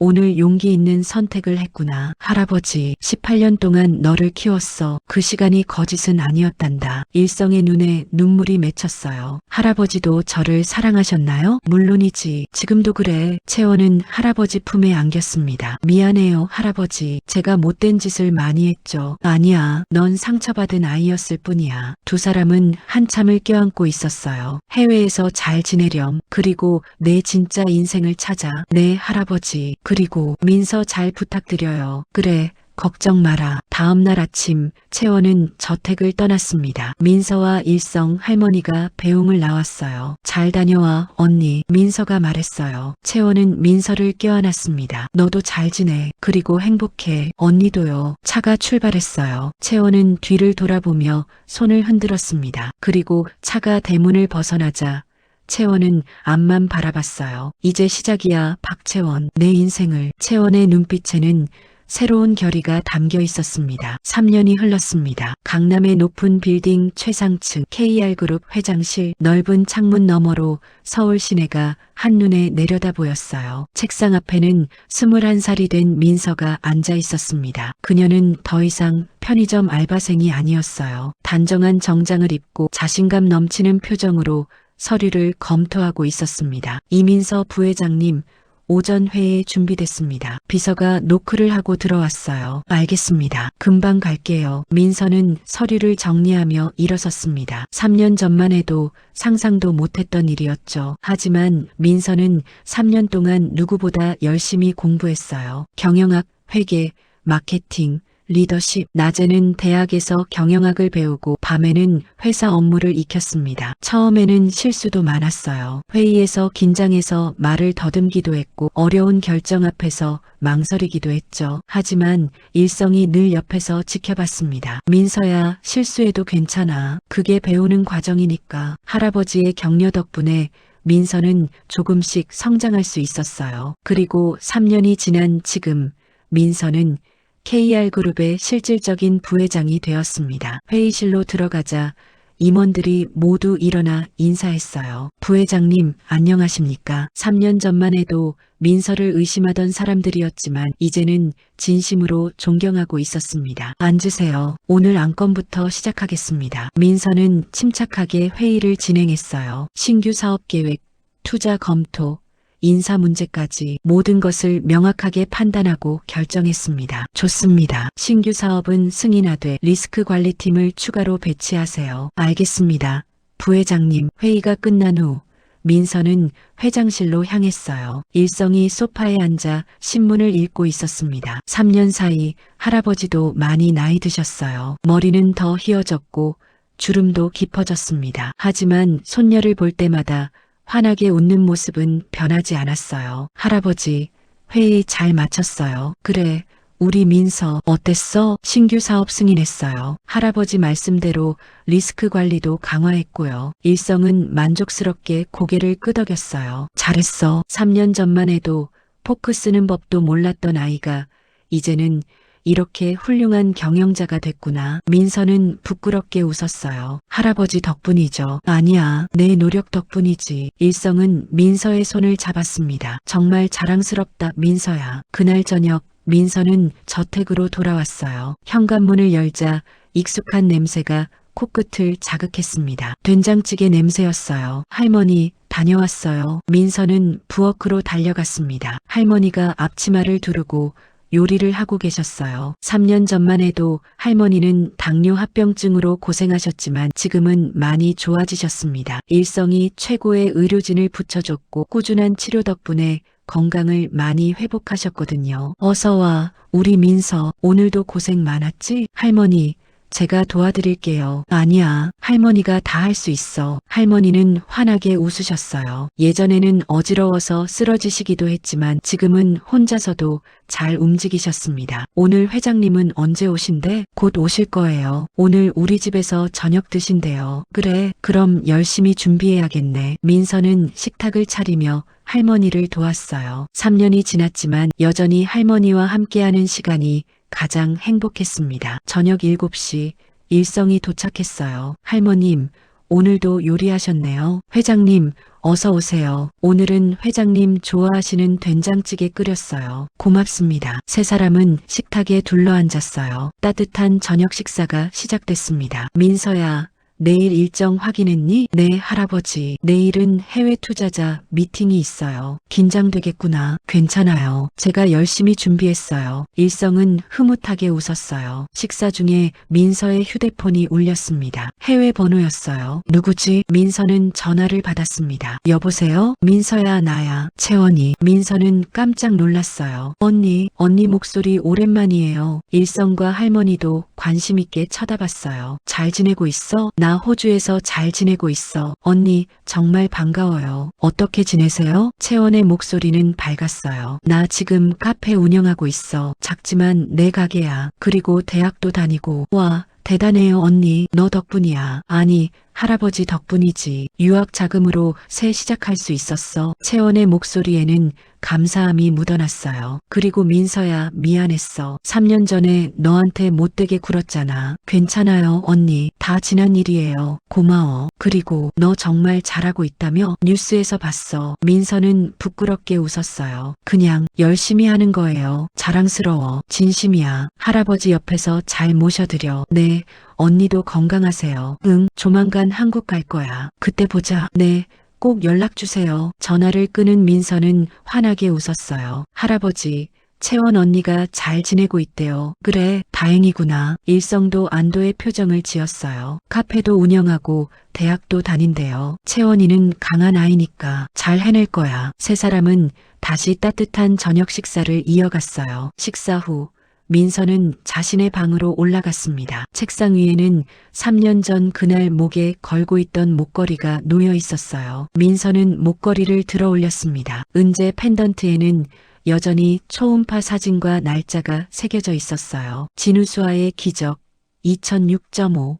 오늘 용기 있는 선택을 했구나. 할아버지, 18년 동안 너를 키웠어. 그 시간이 거짓은 아니었단다. 일성의 눈에 눈물이 맺혔어요. 할아버지도 저를 사랑하셨나요? 물론이지. 지금도 그래. 채원은 할아버지 품에 안겼습니다. 미안해요, 할아버지. 제가 못된 짓을 많이 했죠. 아니야. 넌 상처받은 아이였을 뿐이야. 두 사람은 한참을 껴안고 있었어요. 해외에서 잘 지내렴. 그리고 내 진짜 인생을 찾아. 네, 할아버지. 그리고 민서 잘 부탁드려요. 그래, 걱정 마라. 다음 날 아침 채원은 저택을 떠났습니다. 민서와 일성 할머니가 배웅을 나왔어요. 잘 다녀와, 언니. 민서가 말했어요. 채원은 민서를 껴안았습니다. 너도 잘 지내. 그리고 행복해. 언니도요. 차가 출발했어요. 채원은 뒤를 돌아보며 손을 흔들었습니다. 그리고 차가 대문을 벗어나자 채원은 앞만 바라봤어요. 이제 시작이야, 박채원. 내 인생을. 채원의 눈빛에는 새로운 결의가 담겨 있었습니다. 3년이 흘렀습니다. 강남의 높은 빌딩 최상층 KR그룹 회장실, 넓은 창문 너머로 서울 시내가 한눈에 내려다 보였어요. 책상 앞에는 21살이 된 민서가 앉아 있었습니다. 그녀는 더 이상 편의점 알바생이 아니었어요. 단정한 정장을 입고 자신감 넘치는 표정으로 서류를 검토하고 있었습니다. 이민서 부회장님, 오전 회의 준비됐습니다. 비서가 노크를 하고 들어왔어요. 알겠습니다. 금방 갈게요. 민서는 서류를 정리하며 일어섰습니다. 3년 전만 해도 상상도 못했던 일이었죠. 하지만 민서는 3년 동안 누구보다 열심히 공부했어요. 경영학, 회계, 마케팅, 리더십. 낮에는 대학에서 경영학을 배우고 밤에는 회사 업무를 익혔습니다. 처음에는 실수도 많았어요. 회의에서 긴장해서 말을 더듬기도 했고 어려운 결정 앞에서 망설이기도 했죠. 하지만 일성이 늘 옆에서 지켜봤습니다. 민서야, 실수해도 괜찮아. 그게 배우는 과정이니까. 할아버지의 격려 덕분에 민서는 조금씩 성장할 수 있었어요. 그리고 3년이 지난 지금 민서는 KR그룹의 실질적인 부회장이 되었습니다. 회의실로 들어가자 임원들이 모두 일어나 인사했어요. 부회장님, 안녕하십니까? 3년 전만 해도 민서를 의심하던 사람들이었지만 이제는 진심으로 존경하고 있었습니다. 앉으세요. 오늘 안건부터 시작하겠습니다. 민서는 침착하게 회의를 진행했어요. 신규 사업 계획, 투자 검토, 인사 문제까지 모든 것을 명확하게 판단하고 결정했습니다. 좋습니다. 신규 사업은 승인하되 리스크 관리팀을 추가로 배치하세요. 알겠습니다. 부회장님. 회의가 끝난 후 민서는 회장실로 향했어요. 일성이 소파에 앉아 신문을 읽고 있었습니다. 3년 사이 할아버지도 많이 나이 드셨어요. 머리는 더 휘어졌고 주름도 깊어졌습니다. 하지만 손녀를 볼 때마다 환하게 웃는 모습은 변하지 않았어요. 할아버지, 회의 잘 마쳤어요. 그래, 우리 민서 어땠어? 신규 사업 승인했어요. 할아버지 말씀대로 리스크 관리도 강화했고요. 일성은 만족스럽게 고개를 끄덕였어요. 잘했어. 3년 전만 해도 포크 쓰는 법도 몰랐던 아이가 이제는 이렇게 훌륭한 경영자가 됐구나. 민서는 부끄럽게 웃었어요. 할아버지 덕분이죠. 아니야, 내 노력 덕분이지. 일성은 민서의 손을 잡았습니다. 정말 자랑스럽다, 민서야. 그날 저녁 민서는 저택으로 돌아왔어요. 현관문을 열자 익숙한 냄새가 코끝을 자극했습니다. 된장찌개 냄새였어요. 할머니, 다녀왔어요. 민서는 부엌으로 달려갔습니다. 할머니가 앞치마를 두르고 요리를 하고 계셨어요. 3년 전만 해도 할머니는 당뇨 합병증으로 고생하셨지만 지금은 많이 좋아지셨습니다. 일성이 최고의 의료진을 붙여줬고 꾸준한 치료 덕분에 건강을 많이 회복하셨거든요. 어서 와, 우리 민서. 오늘도 고생 많았지? 할머니, 제가 도와드릴게요. 아니야, 할머니가 다 할 수 있어. 할머니는 환하게 웃으셨어요. 예전에는 어지러워서 쓰러지시기도 했지만 지금은 혼자서도 잘 움직이셨습니다. 오늘 회장님은 언제 오신대? 곧 오실 거예요. 오늘 우리 집에서 저녁 드신대요. 그래, 그럼 열심히 준비해야겠네. 민서는 식탁을 차리며 할머니를 도왔어요. 3년이 지났지만 여전히 할머니와 함께하는 시간이 가장 행복했습니다. 저녁 7시 일성이 도착했어요. 할머님, 오늘도 요리하셨네요. 회장님, 어서 오세요. 오늘은 회장님 좋아하시는 된장찌개 끓였어요. 고맙습니다. 세 사람은 식탁에 둘러앉았어요. 따뜻한 저녁 식사가 시작됐습니다. 민서야, 내일 일정 확인했니? 네, 할아버지. 내일은 해외 투자자 미팅이 있어요. 긴장되겠구나. 괜찮아요. 제가 열심히 준비했어요. 일성은 흐뭇하게 웃었어요. 식사 중에 민서의 휴대폰이 울렸습니다. 해외 번호였어요. 누구지? 민서는 전화를 받았습니다. 여보세요? 민서야, 나야. 채원이. 민서는 깜짝 놀랐어요. 언니 목소리 오랜만이에요. 일성과 할머니도 관심 있게 쳐다봤어요. 잘 지내고 있어? 나 호주에서 잘 지내고 있어. 언니, 정말 반가워요. 어떻게 지내세요? 채원의 목소리는 밝았어요. 나 지금 카페 운영하고 있어. 작지만 내 가게야. 그리고 대학도 다니고. 와, 대단해요, 언니. 너 덕분이야. 아니, 할아버지 덕분이지. 유학 자금으로 새 시작할 수 있었어. 채원의 목소리에는 감사함이 묻어났어요. 그리고 민서야, 미안했어. 3년 전에 너한테 못되게 굴었잖아. 괜찮아요, 언니. 다 지난 일이에요. 고마워. 그리고 너 정말 잘하고 있다며? 뉴스에서 봤어. 민서는 부끄럽게 웃었어요. 그냥 열심히 하는 거예요. 자랑스러워. 진심이야. 할아버지 옆에서 잘 모셔드려. 네. 언니도 건강하세요. 응, 조만간 한국 갈 거야. 그때 보자. 네. 꼭 연락 주세요. 전화를 끊은 민서는 환하게 웃었어요. 할아버지, 채원 언니가 잘 지내고 있대요. 그래, 다행이구나. 일성도 안도의 표정을 지었어요. 카페도 운영하고 대학도 다닌대요. 채원이는 강한 아이니까 잘 해낼 거야. 세 사람은 다시 따뜻한 저녁 식사를 이어갔어요. 식사 후 민서는 자신의 방으로 올라갔습니다. 책상 위에는 3년 전 그날 목에 걸고 있던 목걸이가 놓여 있었어요. 민서는 목걸이를 들어 올렸습니다. 은재 펜던트에는 여전히 초음파 사진과 날짜가 새겨져 있었어요. 진우수아의 기적 2006.5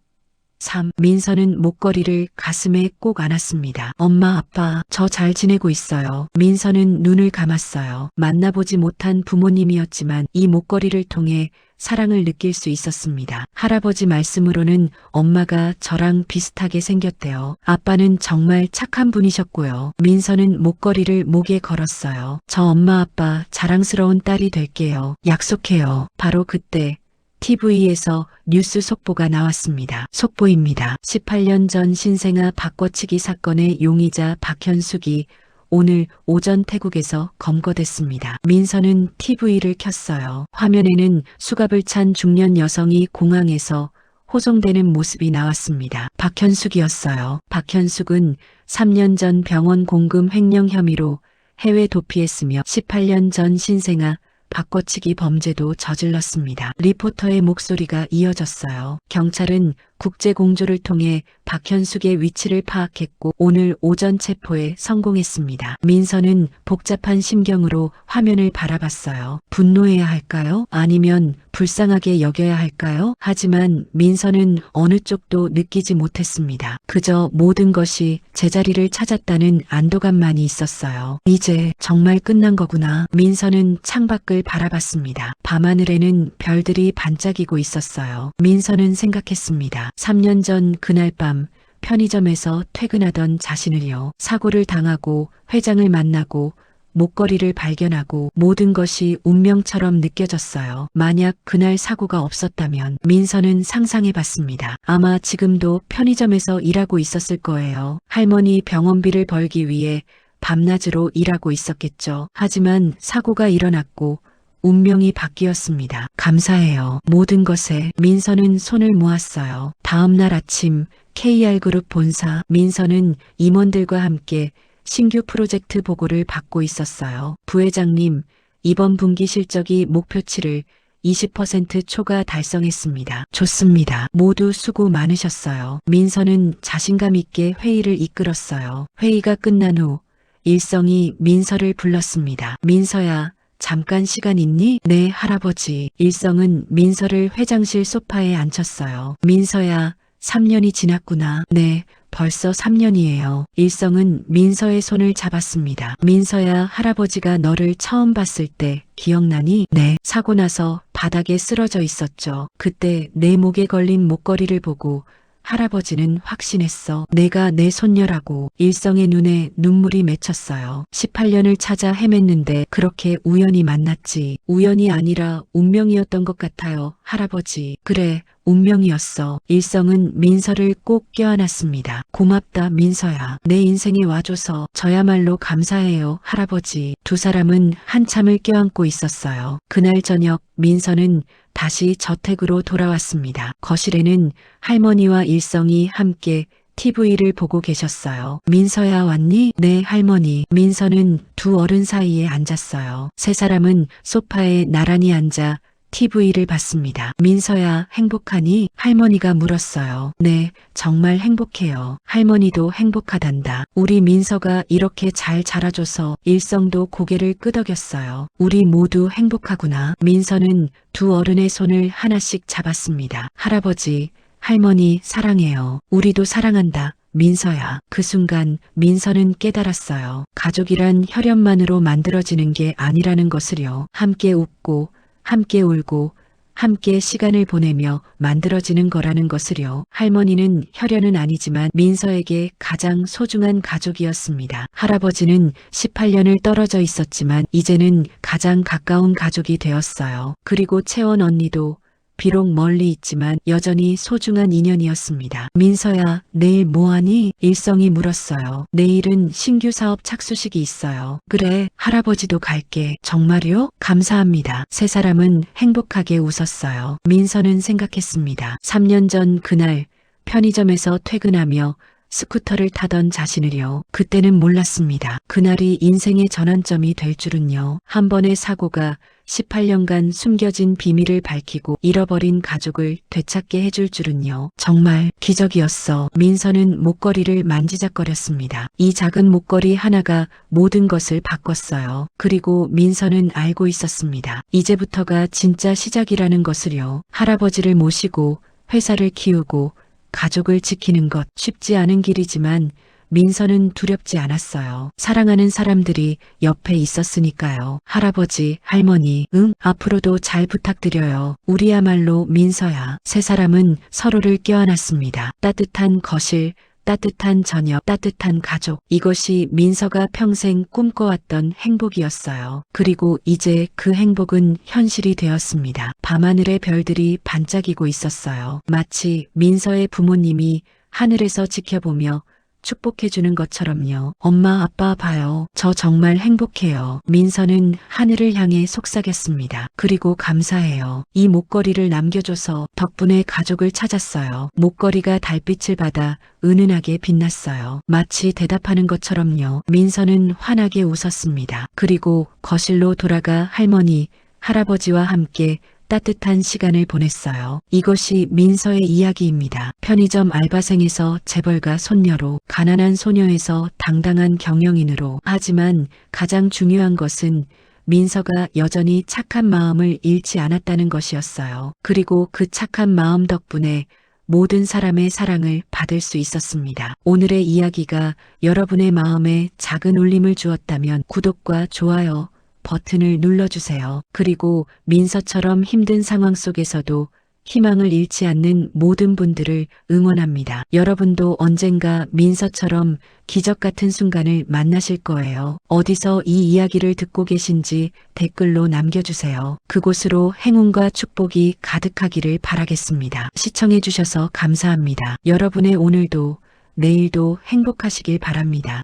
3. 민서는 목걸이를 가슴에 꼭 안았습니다. 엄마, 아빠, 저 잘 지내고 있어요. 민서는 눈을 감았어요. 만나보지 못한 부모님이었지만 이 목걸이를 통해 사랑을 느낄 수 있었습니다. 할아버지 말씀으로는 엄마가 저랑 비슷하게 생겼대요. 아빠는 정말 착한 분이셨고요. 민서는 목걸이를 목에 걸었어요. 저 엄마 아빠 자랑스러운 딸이 될게요. 약속해요. 바로 그때 TV에서 뉴스 속보가 나왔습니다. 속보입니다. 18년 전 신생아 바꿔치기 사건의 용의자 박현숙이 오늘 오전 태국에서 검거됐습니다. 민서는 TV를 켰어요. 화면에는 수갑을 찬 중년 여성이 공항에서 호송되는 모습이 나왔습니다. 박현숙이었어요. 박현숙은 3년 전 병원 공금 횡령 혐의로 해외 도피했으며 18년 전 신생아 바꿔치기 범죄도 저질렀습니다. 리포터의 목소리가 이어졌어요. 경찰은 국제공조를 통해 박현숙의 위치를 파악했고 오늘 오전 체포에 성공했습니다. 민서는 복잡한 심경으로 화면을 바라봤어요. 분노해야 할까요? 아니면 불쌍하게 여겨야 할까요? 하지만 민서는 어느 쪽도 느끼지 못했습니다. 그저 모든 것이 제자리를 찾았다는 안도감만이 있었어요. 이제 정말 끝난 거구나. 민서는 창밖을 바라봤습니다. 밤하늘에는 별들이 반짝이고 있었어요. 민서는 생각했습니다. 3년 전 그날 밤 편의점에서 퇴근하던 자신을요. 사고를 당하고 회장을 만나고 목걸이를 발견하고 모든 것이 운명처럼 느껴졌어요. 만약 그날 사고가 없었다면 민서는 상상해봤습니다. 아마 지금도 편의점에서 일하고 있었을 거예요. 할머니 병원비를 벌기 위해 밤낮으로 일하고 있었겠죠. 하지만 사고가 일어났고 운명이 바뀌었습니다. 감사해요. 모든 것에. 민서는 손을 모았어요. 다음 날 아침 KR그룹 본사. 민서는 임원들과 함께 신규 프로젝트 보고를 받고 있었어요. 부회장님, 이번 분기 실적이 목표치를 20% 초과 달성했습니다. 좋습니다. 모두 수고 많으셨어요. 민서는 자신감 있게 회의를 이끌었어요. 회의가 끝난 후 일성이 민서를 불렀습니다. 민서야, 잠깐 시간 있니? 네, 할아버지. 일성은 민서를 회장실 소파에 앉혔어요. 민서야, 3년이 지났구나. 네, 벌써 3년이에요. 일성은 민서의 손을 잡았습니다. 민서야, 할아버지가 너를 처음 봤을 때 기억나니? 네, 사고 나서 바닥에 쓰러져 있었죠. 그때 내 목에 걸린 목걸이를 보고 할아버지는 확신했어. 내가 내 손녀라고. 일성의 눈에 눈물이 맺혔어요. 18년을 찾아 헤맸는데 그렇게 우연히 만났지. 우연이 아니라 운명이었던 것 같아요, 할아버지. 그래, 운명이었어. 일성은 민서를 꼭 껴안았습니다. 고맙다, 민서야. 내 인생에 와줘서 저야말로 감사해요, 할아버지. 두 사람은 한참을 껴안고 있었어요. 그날 저녁 민서는 다시 저택으로 돌아왔습니다. 거실에는 할머니와 일성이 함께 TV를 보고 계셨어요. 민서야, 왔니? 네, 할머니. 민서는 두 어른 사이에 앉았어요. 세 사람은 소파에 나란히 앉아 TV를 봤습니다. 민서야, 행복하니? 할머니가 물었어요. 네, 정말 행복해요. 할머니도 행복하단다. 우리 민서가 이렇게 잘 자라줘서. 일성도 고개를 끄덕였어요. 우리 모두 행복하구나. 민서는 두 어른의 손을 하나씩 잡았습니다. 할아버지, 할머니 사랑해요. 우리도 사랑한다, 민서야. 그 순간 민서는 깨달았어요. 가족이란 혈연만으로 만들어지는 게 아니라는 것을요. 함께 웃고 함께 울고 함께 시간을 보내며 만들어지는 거라는 것을요. 할머니는 혈연은 아니지만 민서에게 가장 소중한 가족이었습니다. 할아버지는 18년을 떨어져 있었지만 이제는 가장 가까운 가족이 되었어요. 그리고 채원 언니도 비록 멀리 있지만 여전히 소중한 인연이었습니다. 민서야, 내일 뭐하니? 일성이 물었어요. 내일은 신규 사업 착수식이 있어요. 그래, 할아버지도 갈게. 정말요? 감사합니다. 세 사람은 행복하게 웃었어요. 민서는 생각했습니다. 3년 전 그날 편의점에서 퇴근하며 스쿠터를 타던 자신을요. 그때는 몰랐습니다. 그날이 인생의 전환점이 될 줄은요. 한 번의 사고가 18년간 숨겨진 비밀을 밝히고 잃어버린 가족을 되찾게 해줄 줄은요. 정말 기적이었어. 민서는 목걸이를 만지작거렸습니다. 이 작은 목걸이 하나가 모든 것을 바꿨어요. 그리고 민서는 알고 있었습니다. 이제부터가 진짜 시작이라는 것을요. 할아버지를 모시고 회사를 키우고 가족을 지키는 것, 쉽지 않은 길이지만 민서는 두렵지 않았어요. 사랑하는 사람들이 옆에 있었으니까요. 할아버지, 할머니, 앞으로도 잘 부탁드려요. 우리야말로 민서야. 세 사람은 서로를 껴안았습니다. 따뜻한 거실, 따뜻한 저녁, 따뜻한 가족. 이것이 민서가 평생 꿈꿔왔던 행복이었어요. 그리고 이제 그 행복은 현실이 되었습니다. 밤하늘의 별들이 반짝이고 있었어요. 마치 민서의 부모님이 하늘에서 지켜보며 축복해주는 것처럼요. 엄마, 아빠 봐요. 저 정말 행복해요. 민서는 하늘을 향해 속삭였습니다. 그리고 감사해요. 이 목걸이를 남겨줘서 덕분에 가족을 찾았어요. 목걸이가 달빛을 받아 은은하게 빛났어요. 마치 대답하는 것처럼요. 민서는 환하게 웃었습니다. 그리고 거실로 돌아가 할머니, 할아버지와 함께 따뜻한 시간을 보냈어요. 이것이 민서의 이야기입니다. 편의점 알바생에서 재벌가 손녀로, 가난한 소녀에서 당당한 경영인으로. 하지만 가장 중요한 것은 민서가 여전히 착한 마음을 잃지 않았다는 것이었어요. 그리고 그 착한 마음 덕분에 모든 사람의 사랑을 받을 수 있었습니다. 오늘의 이야기가 여러분의 마음에 작은 울림을 주었다면 구독과 좋아요 버튼을 눌러주세요. 그리고 민서처럼 힘든 상황 속에서도 희망을 잃지 않는 모든 분들을 응원합니다. 여러분도 언젠가 민서처럼 기적 같은 순간을 만나실 거예요. 어디서 이 이야기를 듣고 계신지 댓글로 남겨주세요. 그곳으로 행운과 축복이 가득하기를 바라겠습니다. 시청해주셔서 감사합니다. 여러분의 오늘도 내일도 행복하시길 바랍니다.